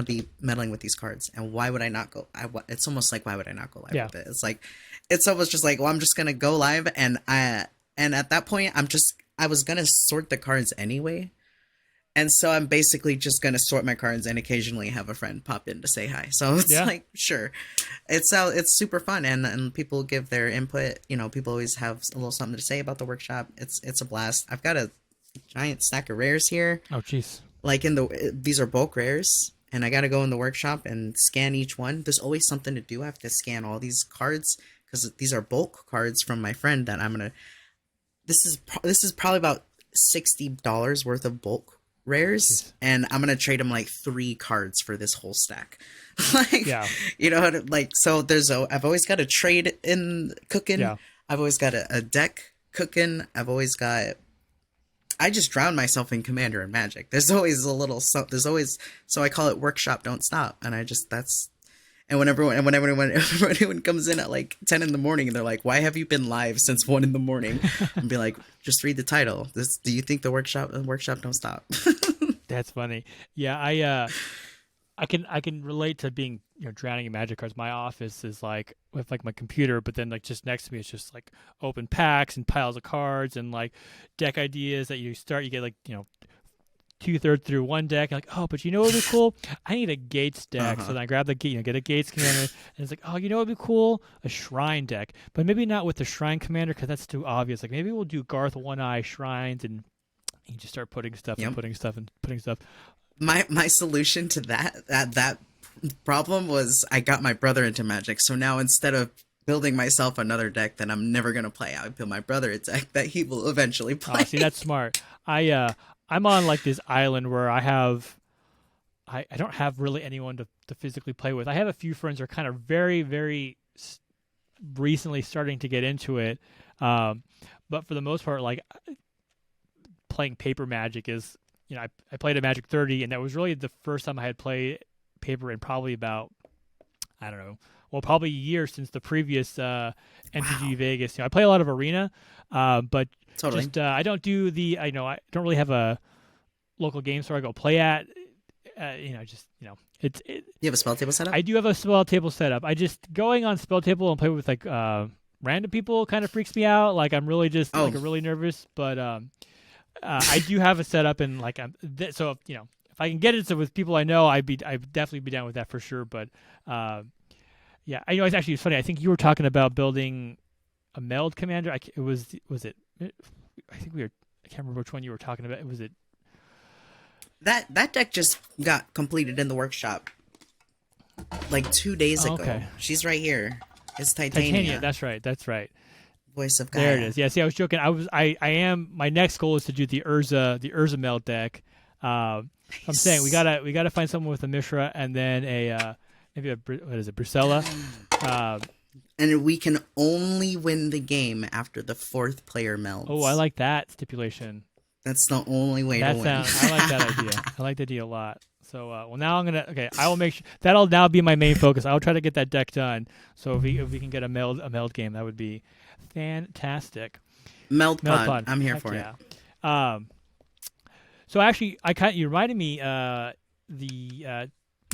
be meddling with these cards, and why would I not go? It's almost like, why would I not go live with it? It's like, it's almost just like, well, I'm just gonna go live, and at that point, I was going to sort the cards anyway. And so I'm basically just going to sort my cards and occasionally have a friend pop in to say hi. So it's like, sure. It's super fun. And people give their input. People always have a little something to say about the workshop. It's a blast. I've got a giant stack of rares here. Oh, jeez. Like these are bulk rares. And I got to go in the workshop and scan each one. There's always something to do. I have to scan all these cards because these are bulk cards from my friend that I'm going to... This is probably about $60 worth of bulk rares. Jeez. And I'm going to trade him like 3 cards for this whole stack. So I've always got a trade in cooking. Yeah. I've always got a deck cooking. I just drown myself in Commander and Magic. There's always so I call it workshop, don't stop. And when everyone comes in at like 10 in the morning and they're like, why have you been live since 1 in the morning? And be like, just read the title. Do you think the workshop don't stop? That's funny. Yeah. I can relate to being, drowning in magic cards. My office is like with like my computer, but then like just next to me, it's just like open packs and piles of cards and like deck ideas that you get like, 2/3 through one deck. Like, oh, but you know what would be cool? I need a Gates deck. So Uh-huh. then I grab the get a Gates commander, and it's like, oh, you know what would be cool? A Shrine deck, but maybe not with the Shrine commander because that's too obvious. Like maybe we'll do Garth One Eye Shrines, and you just start putting stuff and Yep. putting stuff and putting stuff. My solution to that problem was I got my brother into Magic. So now instead of building myself another deck that I'm never gonna play, I build my brother a deck that he will eventually Oh, play. see, that's smart. I'm on like this island where I don't have really anyone to physically play with. I have a few friends who are kind of very recently starting to get into it, um, but for the most part, like playing paper Magic is, I played a Magic 30, and that was really the first time I had played paper in probably about, I don't know, well, probably a year since the previous Wow. MTG Vegas. I play a lot of Arena, but Totally. just I don't do I don't really have a local game store I go play at. Just You have a spell table set up? I do have a spell table set up. I just going on spell table and play with like random people kind of freaks me out. Like I'm really just like Oh, really nervous, but I do have a setup and like so if I can get it so with people I know, I'd definitely be down with that for sure. But uh, yeah, I know it's funny. I think you were talking about building a meld commander. Was it? I think we were. I can't remember which one you were talking about. Was it? that deck just got completed in the workshop like 2 days Oh, ago. okay. She's right here. It's Titania. Titania, That's right. That's right. voice of There it Gaia. is. Yeah. See, I was joking. I am. My next goal is to do the Urza meld deck. I'm saying we Nice. gotta find someone with a Mishra and then maybe what is it, Brusella. Uh, And we can only win the game after the fourth player oh, I melds. like that stipulation. That's the only way to That win. sound. I like that idea. I like the idea a lot. So well now I'm gonna okay. I will make sure that'll now be my main focus. I'll try to get that deck done. So if we can get a meld game, that would be fantastic. Meld Meld pod. pod. I'm here Heck for it. yeah. Um. So actually, you reminded me. The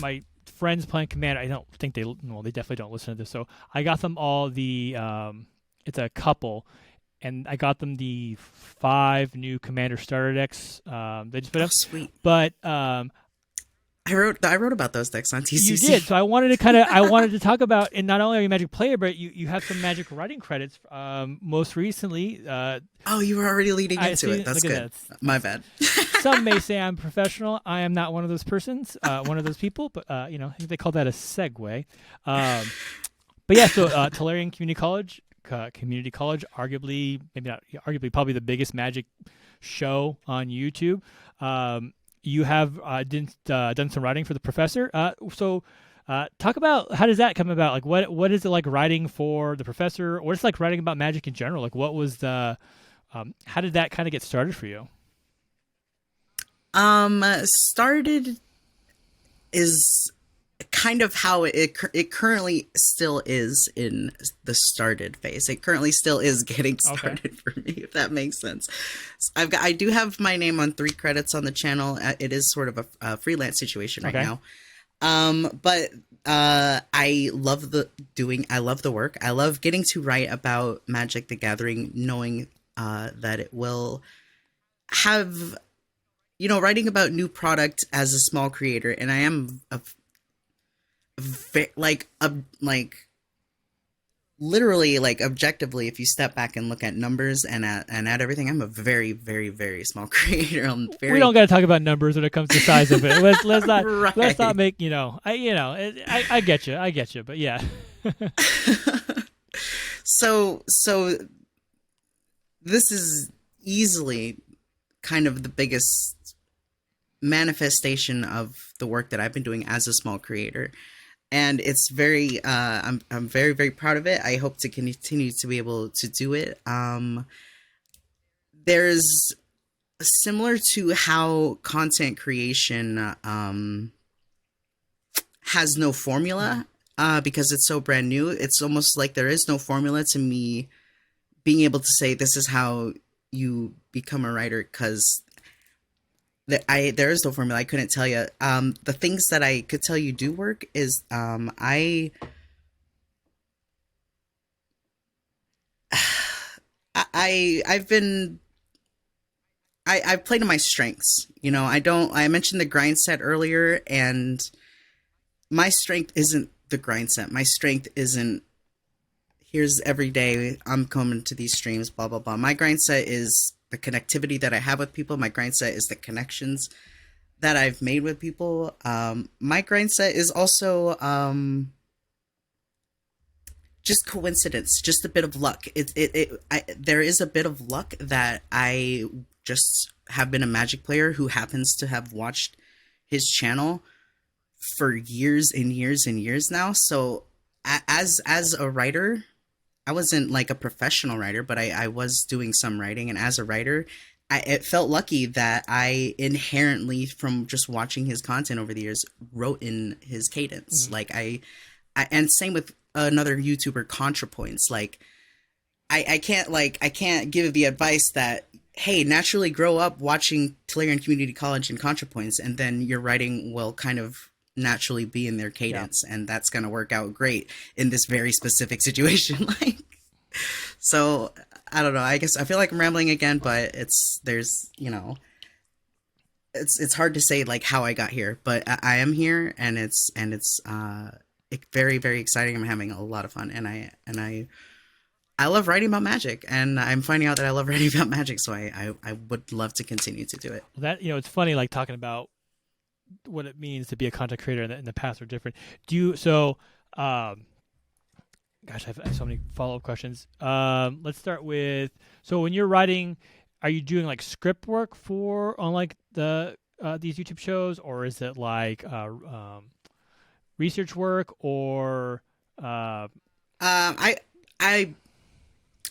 My friends playing Commander. I don't think they definitely don't listen to this. So I got them all the. It's a couple, and I got them the 5 new Commander starter decks. They just put Oh, up, sweet. but I wrote about those decks on you did. TCC. So I wanted to talk about, and not only are you a Magic player, but you have some Magic writing credits. Most recently, Oh, you were already leading I into see. it. That's Look at good. that. My bad. Some may say I'm professional. I am not one of those persons, one of those people, but I think they call that a segue. Um, but yeah, so Tolarian Community College, arguably, maybe not, arguably, probably the biggest Magic show on YouTube. You have done some writing for the professor. Talk about how does that come about? Like, what is it like writing for the professor, or just like writing about Magic in general? Like, what was the how did that kind of get started for you? Started is kind of how it currently still is in the started phase. It currently still is getting Okay. started for me, if that makes sense. I do have my name on 3 credits on the channel. It is sort of a freelance situation right Okay. now. But I love the work. I love getting to write about Magic the Gathering, knowing that it will have, writing about new product as a small creator, and I am like literally, like, objectively, if you step back and look at numbers and at everything, I'm a very very very small creator. I'm We don't very got to talk about numbers when it comes to size of it. Let's not right. make I get you, but yeah. So this is easily kind of the biggest manifestation of the work that I've been doing as a small creator, and it's very I'm very very proud of it. I hope to continue to be able to do it. There's similar to how content creation has no formula, because it's so brand new. It's almost like there is no formula to me being able to say this is how you become a writer, because there is no formula. I couldn't tell you. The things that I could tell you do work is I've been I play to my strengths. I mentioned the grind set earlier, and my strength isn't the grind set. My strength isn't, here's every day I'm coming to these streams, blah, blah, blah. My grind set is the connectivity that I have with people. My grind set is the connections that I've made with people. My grind set is also just coincidence, just a bit of luck. There is a bit of luck that I just have been a Magic player who happens to have watched his channel for years and years and years now. So as a writer, I wasn't like a professional writer, but I was doing some writing. And as a writer, it felt lucky that I inherently, from just watching his content over the years, wrote in his cadence. Like and same with another YouTuber, ContraPoints. Like I can't give the advice that, hey, naturally grow up watching Tolarian Community College and ContraPoints, and then your writing will kind of naturally be in their cadence, and that's going to work out great in this very specific situation. Like, so I don't know. I guess I feel like I'm rambling again, but it's hard to say like how I got here, but I am here, and it's very, very exciting. I'm having a lot of fun, and I love writing about Magic, and I'm finding out that I love writing about Magic, so I would love to continue to do it. That, it's funny, like talking about what it means to be a content creator in the past are different. Gosh, I have so many follow-up questions. Let's start with, so when you're writing, are you doing like script work on like the these YouTube shows, or is it like research work, or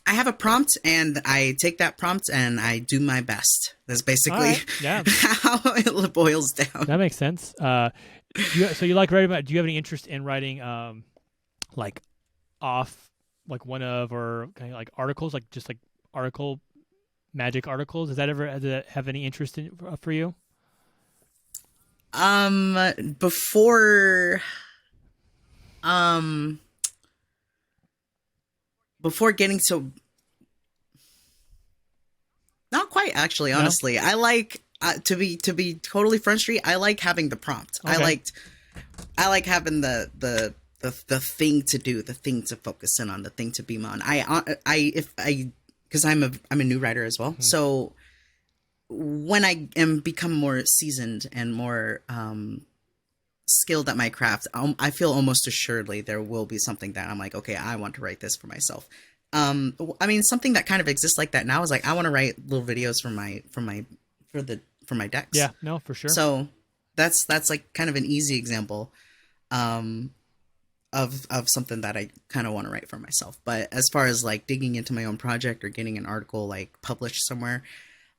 I have a prompt, and I take that prompt and I do my best. That's basically how it boils down. That makes sense. So you like writing about? Do you have any interest in writing, like off, like one of, or kind of like articles, like just like Magic articles? Does that have any interest in for you? Before getting so, not quite actually, honestly. No? I like to be totally front street. I like having the prompt. Okay. I like having the thing to do, the thing to focus in on, the thing to beam on. Because I'm a new writer as well. Mm-hmm. So when I am become more seasoned and more skilled at my craft, I feel almost assuredly there will be something that I'm like, okay, I want to write this for myself. I mean, something that kind of exists like that now is like, I want to write little videos for my decks. Yeah, no, for sure. So that's like kind of an easy example of something that I kind of want to write for myself. But as far as like digging into my own project or getting an article like published somewhere,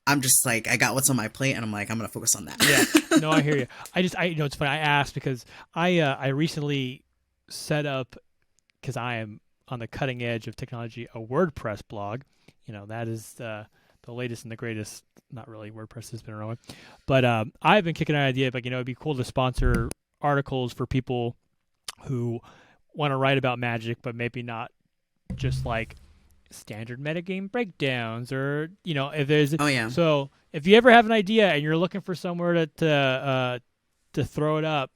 I'm just like, I got what's on my plate, and I'm like, I'm going to focus on that. Yeah, no, I hear you. It's funny. I asked because I recently set up, because I am on the cutting edge of technology, a WordPress blog. That is the latest and the greatest. Not really. WordPress has been around, but I've been kicking an idea of like, it'd be cool to sponsor articles for people who want to write about Magic, but maybe not just like standard metagame breakdowns, or if there's so if you ever have an idea and you're looking for somewhere to throw it up,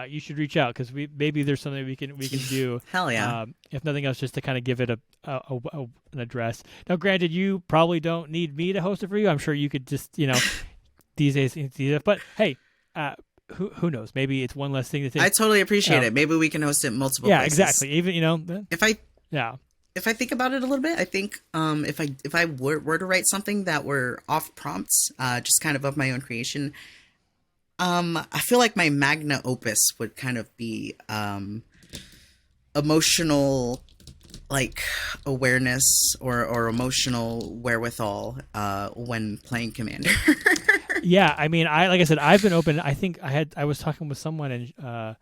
you should reach out, because maybe there's something we can do. Hell yeah. If nothing else, just to kind of give it an address. Now, granted, you probably don't need me to host it for you. I'm sure you could just these days, but hey, who knows? Maybe it's one less thing to think. I totally appreciate it. Maybe we can host it multiple places. Yeah, exactly. Even if I think about it a little bit, I think if I were to write something that were off prompts, just kind of my own creation, I feel like my magna opus would kind of be emotional, like awareness or emotional wherewithal when playing Commander. Yeah, I mean, like I said, I've been open. I think I was talking with someone, and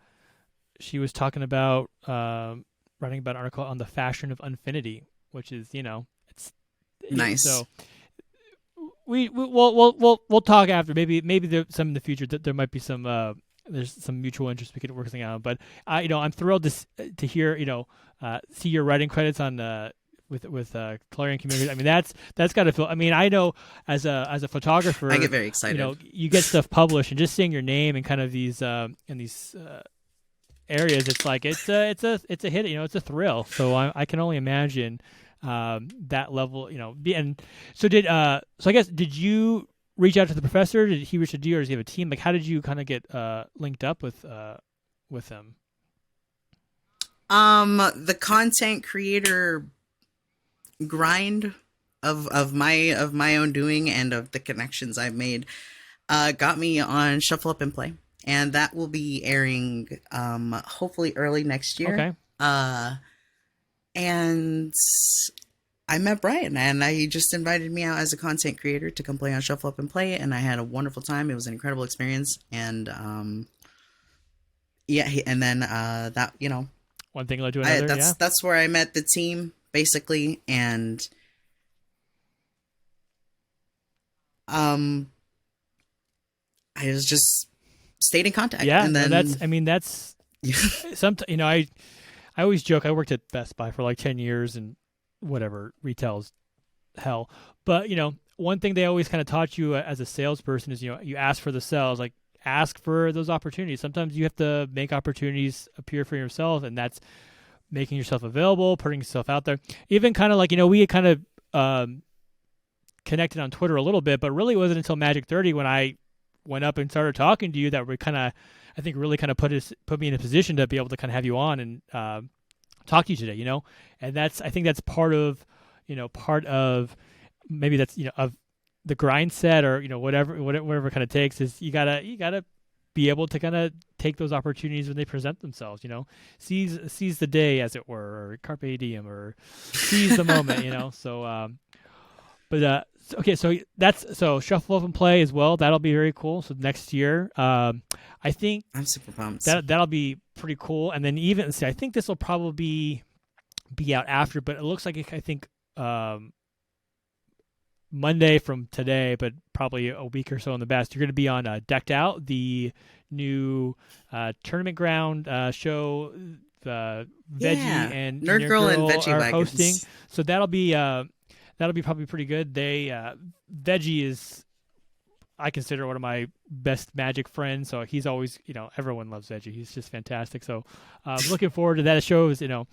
she was talking about writing about an article on the fashion of Unfinity, which is, it's nice. So we'll talk after. Maybe there's some in the future. There might be some there's some mutual interest we could work something out. But I'm thrilled to hear see your writing credits on with Tolarian Community. I mean, that's got to feel. I mean, I know as a photographer, I get very you excited. know, you get stuff published, and just seeing your name and kind of these in these areas, it's like it's a hit. You know, it's a thrill. So I can only imagine that level. You know, and so so I guess did you reach out to the professor? Did he reach out to you, or does he have a team? Like, how did you kind of get linked up with them? The content creator grind of my own doing and of the connections I've made got me on Shuffle Up and Play, and that will be airing hopefully early next year. Okay. And I met Brian, and he just invited me out as a content creator to come play on Shuffle Up and Play, and I had a wonderful time. It was an incredible experience, and and then that, you know, one thing led to another. That's where I met the team basically, and I was just stayed in contact. Yeah, and then that's you know, I always joke I worked at Best Buy for like 10 years and whatever, retail's hell. But, you know, one thing they always kind of taught you as a salesperson is, you know, you ask for the sales, like ask for those opportunities. Sometimes you have to make opportunities appear for yourself, and that's making yourself available, putting yourself out there. Even kind of like, you know, we had kind of connected on Twitter a little bit, but really it wasn't until Magic 30 when I went up and started talking to you that we kind of, I think, really kind of put me in a position to be able to kind of have you on and talk to you today, you know. And I think that's part of maybe that's, you know, of the grind set, or, you know, whatever it kind of takes, is you gotta be able to kind of take those opportunities when they present themselves, you know, seize the day, as it were, or carpe diem, or seize the moment, you know. So okay, so Shuffle Up and Play as well. That'll be very cool. So next year, I think I'm super pumped. That'll be pretty cool. And then I think this will probably be out after, but it looks like I think Monday from today, but probably a week or so in the best. You're going to be on Decked Out, the new tournament ground show. Veggie and Nerd Girl and Veggie are Wagons hosting, so that'll be probably pretty good. Veggie is, I consider, one of my best Magic friends, so he's always, you know, everyone loves Veggie. He's just fantastic. So looking forward to that. Show is, you know,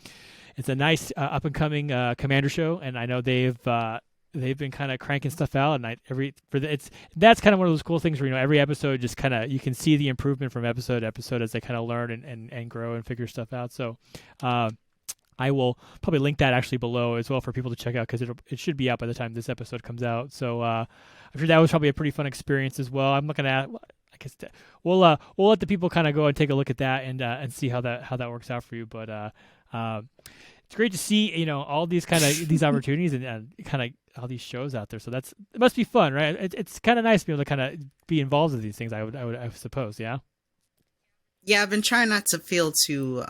it's a nice up and coming Commander show, and I know they've been kind of cranking stuff out, and that's kind of one of those cool things where, you know, every episode just kind of, you can see the improvement from episode to episode as they kind of learn and grow and figure stuff out. So I will probably link that actually below as well for people to check out, because it should be out by the time this episode comes out. So I'm sure that was probably a pretty fun experience as well. I'm looking at, I guess we'll let the people kind of go and take a look at that and see how that works out for you. But it's great to see, you know, all these these opportunities and kind of all these shows out there. So it must be fun, right? It's kind of nice to be able to kind of be involved with these things. I suppose, yeah. Yeah, I've been trying not to feel too.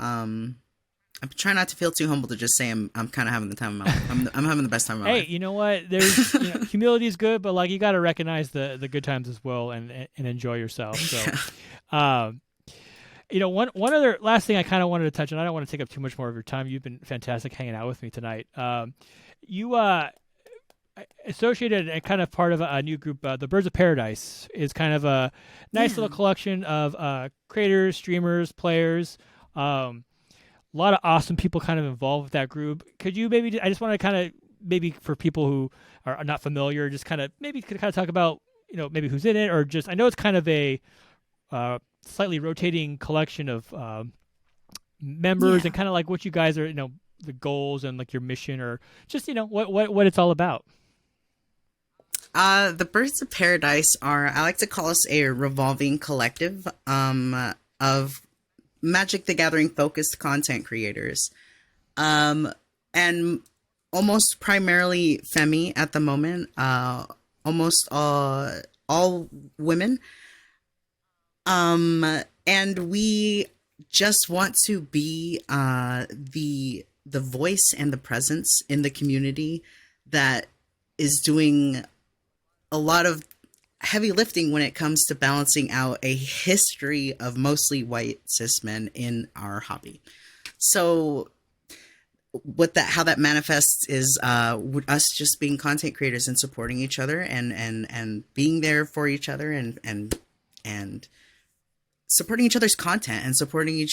I'm trying not to feel too humble to just say I'm kind of having the time of my life. I'm having the best time of my life. Hey, you know what? There's humility is good, but like, you got to recognize the good times as well and enjoy yourself. So, you know, one other last thing I kind of wanted to touch on. I don't want to take up too much more of your time. You've been fantastic hanging out with me tonight. You associated and kind of part of a new group. The Birds of Paradise is kind of a nice little collection of creators, streamers, players. A lot of awesome people kind of involved with that group. Could you maybe, I just want to kind of, maybe for people who are not familiar, just kind of maybe could kind of talk about, you know, maybe who's in it, or just, I know it's kind of a slightly rotating collection of members, and kind of like what you guys are, you know, the goals and like your mission, or just, you know, what it's all about. The Birds of Paradise I like to call us a revolving collective of Magic the Gathering focused content creators, and almost primarily femi at the moment, almost all women, and we just want to be the voice and the presence in the community that is doing a lot of heavy lifting when it comes to balancing out a history of mostly white cis men in our hobby. So how that manifests is us just being content creators and supporting each other, and being there for each other, and supporting each other's content, and supporting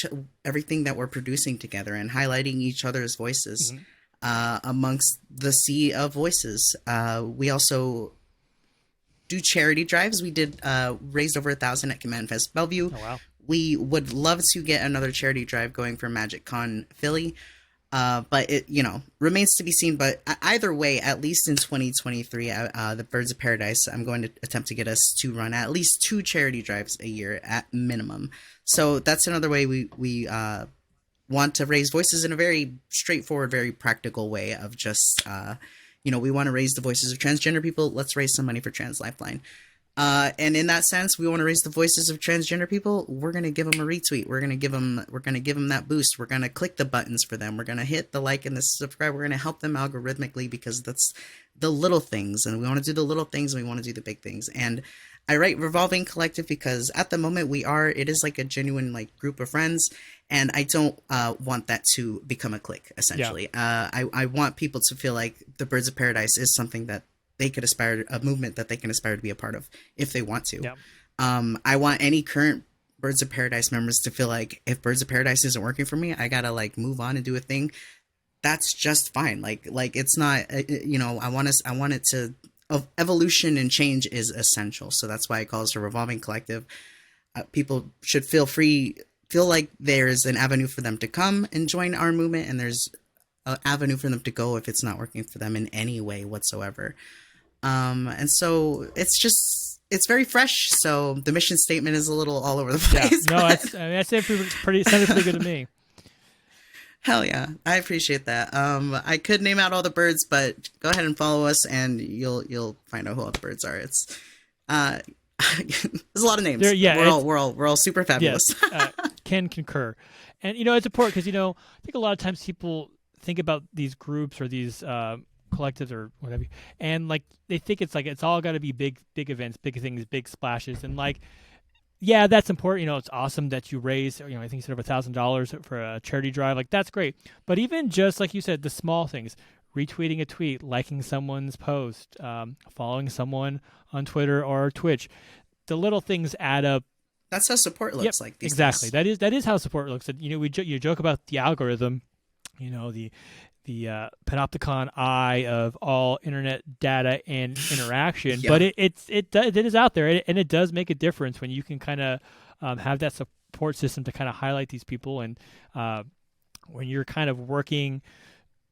everything that we're producing together, and highlighting each other's voices amongst the sea of voices. We also do charity drives. We did raised over 1,000 at Command Fest Bellevue. Oh, wow. We would love to get another charity drive going for Magic Con Philly. But it, remains to be seen. But either way, at least in 2023, the Birds of Paradise, I'm going to attempt to get us to run at least 2 charity drives a year at minimum. So that's another way we want to raise voices in a very straightforward, very practical way of just, we want to raise the voices of transgender people. Let's raise some money for Trans Lifeline. And in that sense, we want to raise the voices of transgender people. We're going to give them a retweet. We're going to give them that boost. We're going to click the buttons for them. We're going to hit the like and the subscribe. We're going to help them algorithmically, because that's the little things, and we want to do the little things, and we want to do the big things. And I write Revolving Collective because at the moment it is like a genuine group of friends, and I don't want that to become a clique, essentially. Yeah. I want people to feel like the Birds of Paradise is something that they could aspire to, a movement that they can aspire to be a part of if they want to. Yeah. I want any current Birds of Paradise members to feel like if Birds of Paradise isn't working for me, I gotta move on and do a thing. That's just fine. Like it's not, I want it to, evolution and change is essential. So that's why it calls a Revolving Collective. People should feel like there's an avenue for them to come and join our movement, and there's an avenue for them to go if it's not working for them in any way whatsoever. And so it's very fresh. So the mission statement is a little all over the place. Yeah. No, that's pretty good to me. Hell yeah. I appreciate that. I could name out all the birds, but go ahead and follow us and you'll find out who all the birds are. It's, there's a lot of names. We're all super fabulous. Yes, can concur. And, it's important because, I think a lot of times people think about these groups or these, collectives or whatever, and they think it's all got to be big events, big things, big splashes, and yeah, that's important. It's awesome that you raise, I think you said over $1,000 for a charity drive. That's great. But even just like you said, the small things, retweeting a tweet, liking someone's post, following someone on Twitter or Twitch, the little things add up. That's how support looks like these exactly. days. That is how support looks. You joke about the algorithm, the panopticon eye of all internet data and interaction, but it is out there, and it does make a difference when you can kind of have that support system to kind of highlight these people, and when you're kind of working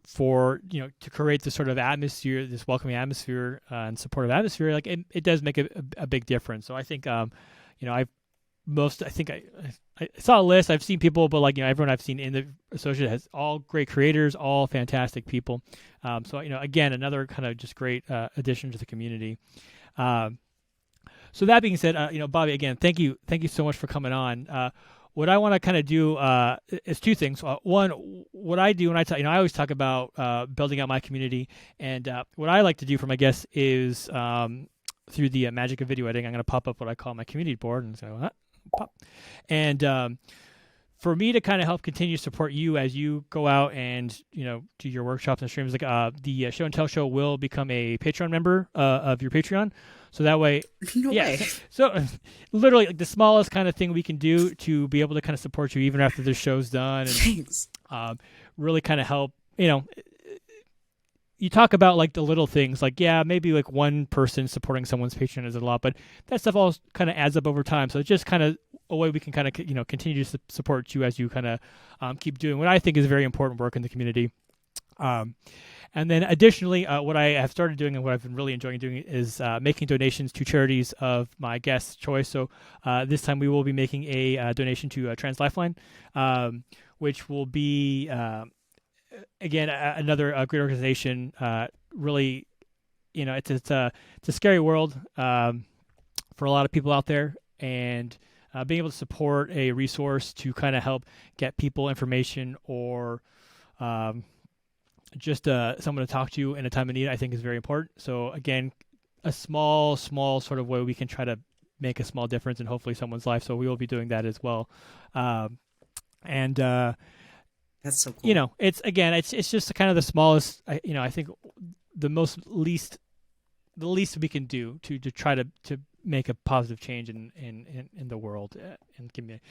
for to create this sort of atmosphere, this welcoming atmosphere and supportive atmosphere, it does make a big difference. So I think I saw a list. I've seen people, but everyone I've seen in the associate has all great creators, all fantastic people. So again, another kind of just great addition to the community. So that being said, Bobbie, again, thank you so much for coming on. What I want to kind of do is 2 things. One, what I do when I talk, I always talk about building out my community, and what I like to do for my guests is through the magic of video editing, I'm going to pop up what I call my community board, and so pop. And for me to kind of help continue to support you as you go out and do your workshops and streams, the Show and Tell show will become a Patreon member of your Patreon. So that way, no way. So literally, the smallest kind of thing we can do to be able to kind of support you even after the show's done, and thanks. Really kind of help. You talk about the little things, maybe one person supporting someone's Patreon is a lot, but that stuff all kind of adds up over time. So it's just kind of a way we can kind of continue to support you as you kind of keep doing what I think is very important work in the community. And then additionally, what I have started doing and what I've been really enjoying doing is making donations to charities of my guest's choice. So this time we will be making a donation to Trans Lifeline, which will be, again, another great organization. Really, it's a scary world for a lot of people out there, and being able to support a resource to kind of help get people information or just someone to talk to in a time of need, I think is very important. So again, a small sort of way we can try to make a small difference in hopefully someone's life. So we will be doing that as well. And That's so you cool. know, it's just kind of the smallest. I think the most least the least we can do to try to make a positive change in the world and community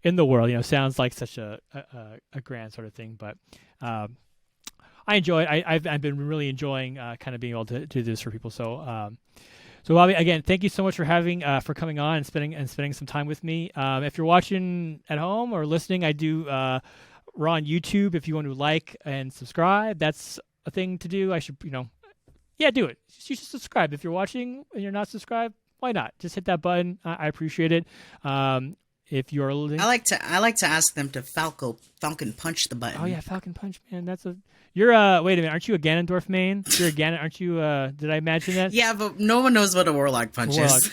in the world. Sounds like such a grand sort of thing, but I enjoy it. I've been really enjoying kind of being able to do this for people. So Bobbie, again, thank you so much for coming on and spending some time with me. If you're watching at home or listening, I do. We're on YouTube. If you want to like and subscribe, that's a thing to do. I should, yeah, do it. You should subscribe. If you're watching and you're not subscribed, why not? Just hit that button. I appreciate it. If you're I like to ask them to Falcon punch the button. Oh yeah, Falcon Punch, man. You're wait a minute, aren't you a Ganondorf main? You're a Ganon, aren't you? Did I imagine that? Yeah, but no one knows what a Warlock punch is.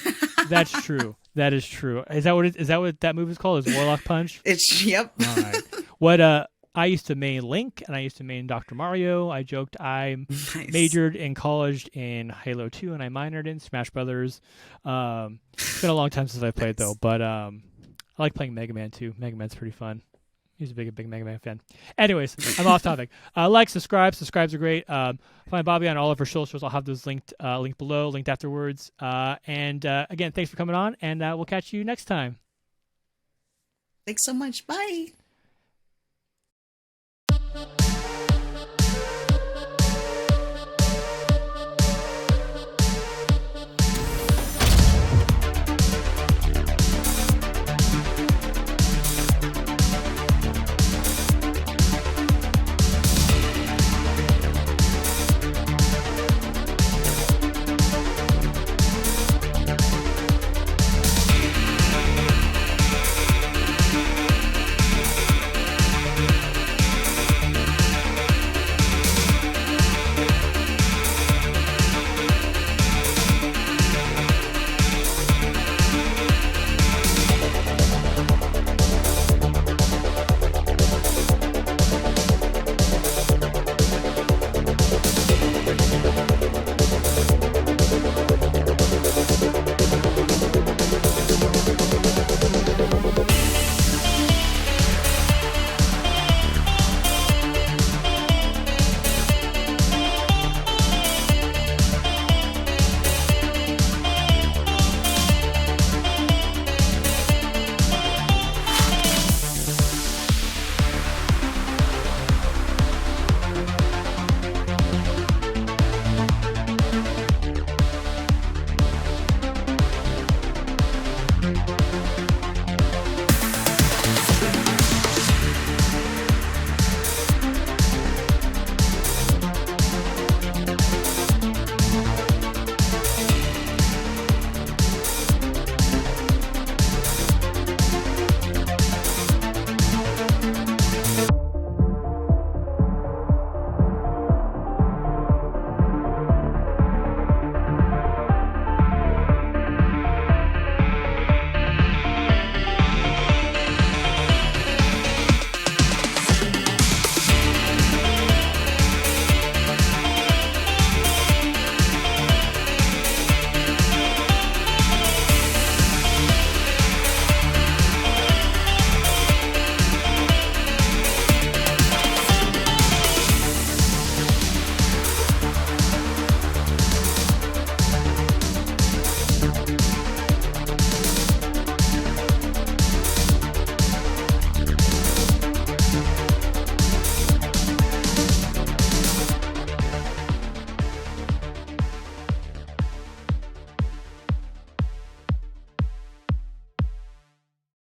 That's true. That is true. Is that what that move is called? Is Warlock Punch? Yep. All right. What I used to main Link and I used to main Dr. Mario. I joked I majored in college in Halo 2 and I minored in Smash Brothers. It's been a long time since I played though, but I like playing Mega Man too. Mega Man's pretty fun. He's a big Mega Man fan. Anyways, I'm off topic. Like, subscribe. Subscribes are great. Find Bobbie on all of her socials. I'll have those linked below, linked afterwards. And again, thanks for coming on, and we'll catch you next time. Thanks so much. Bye.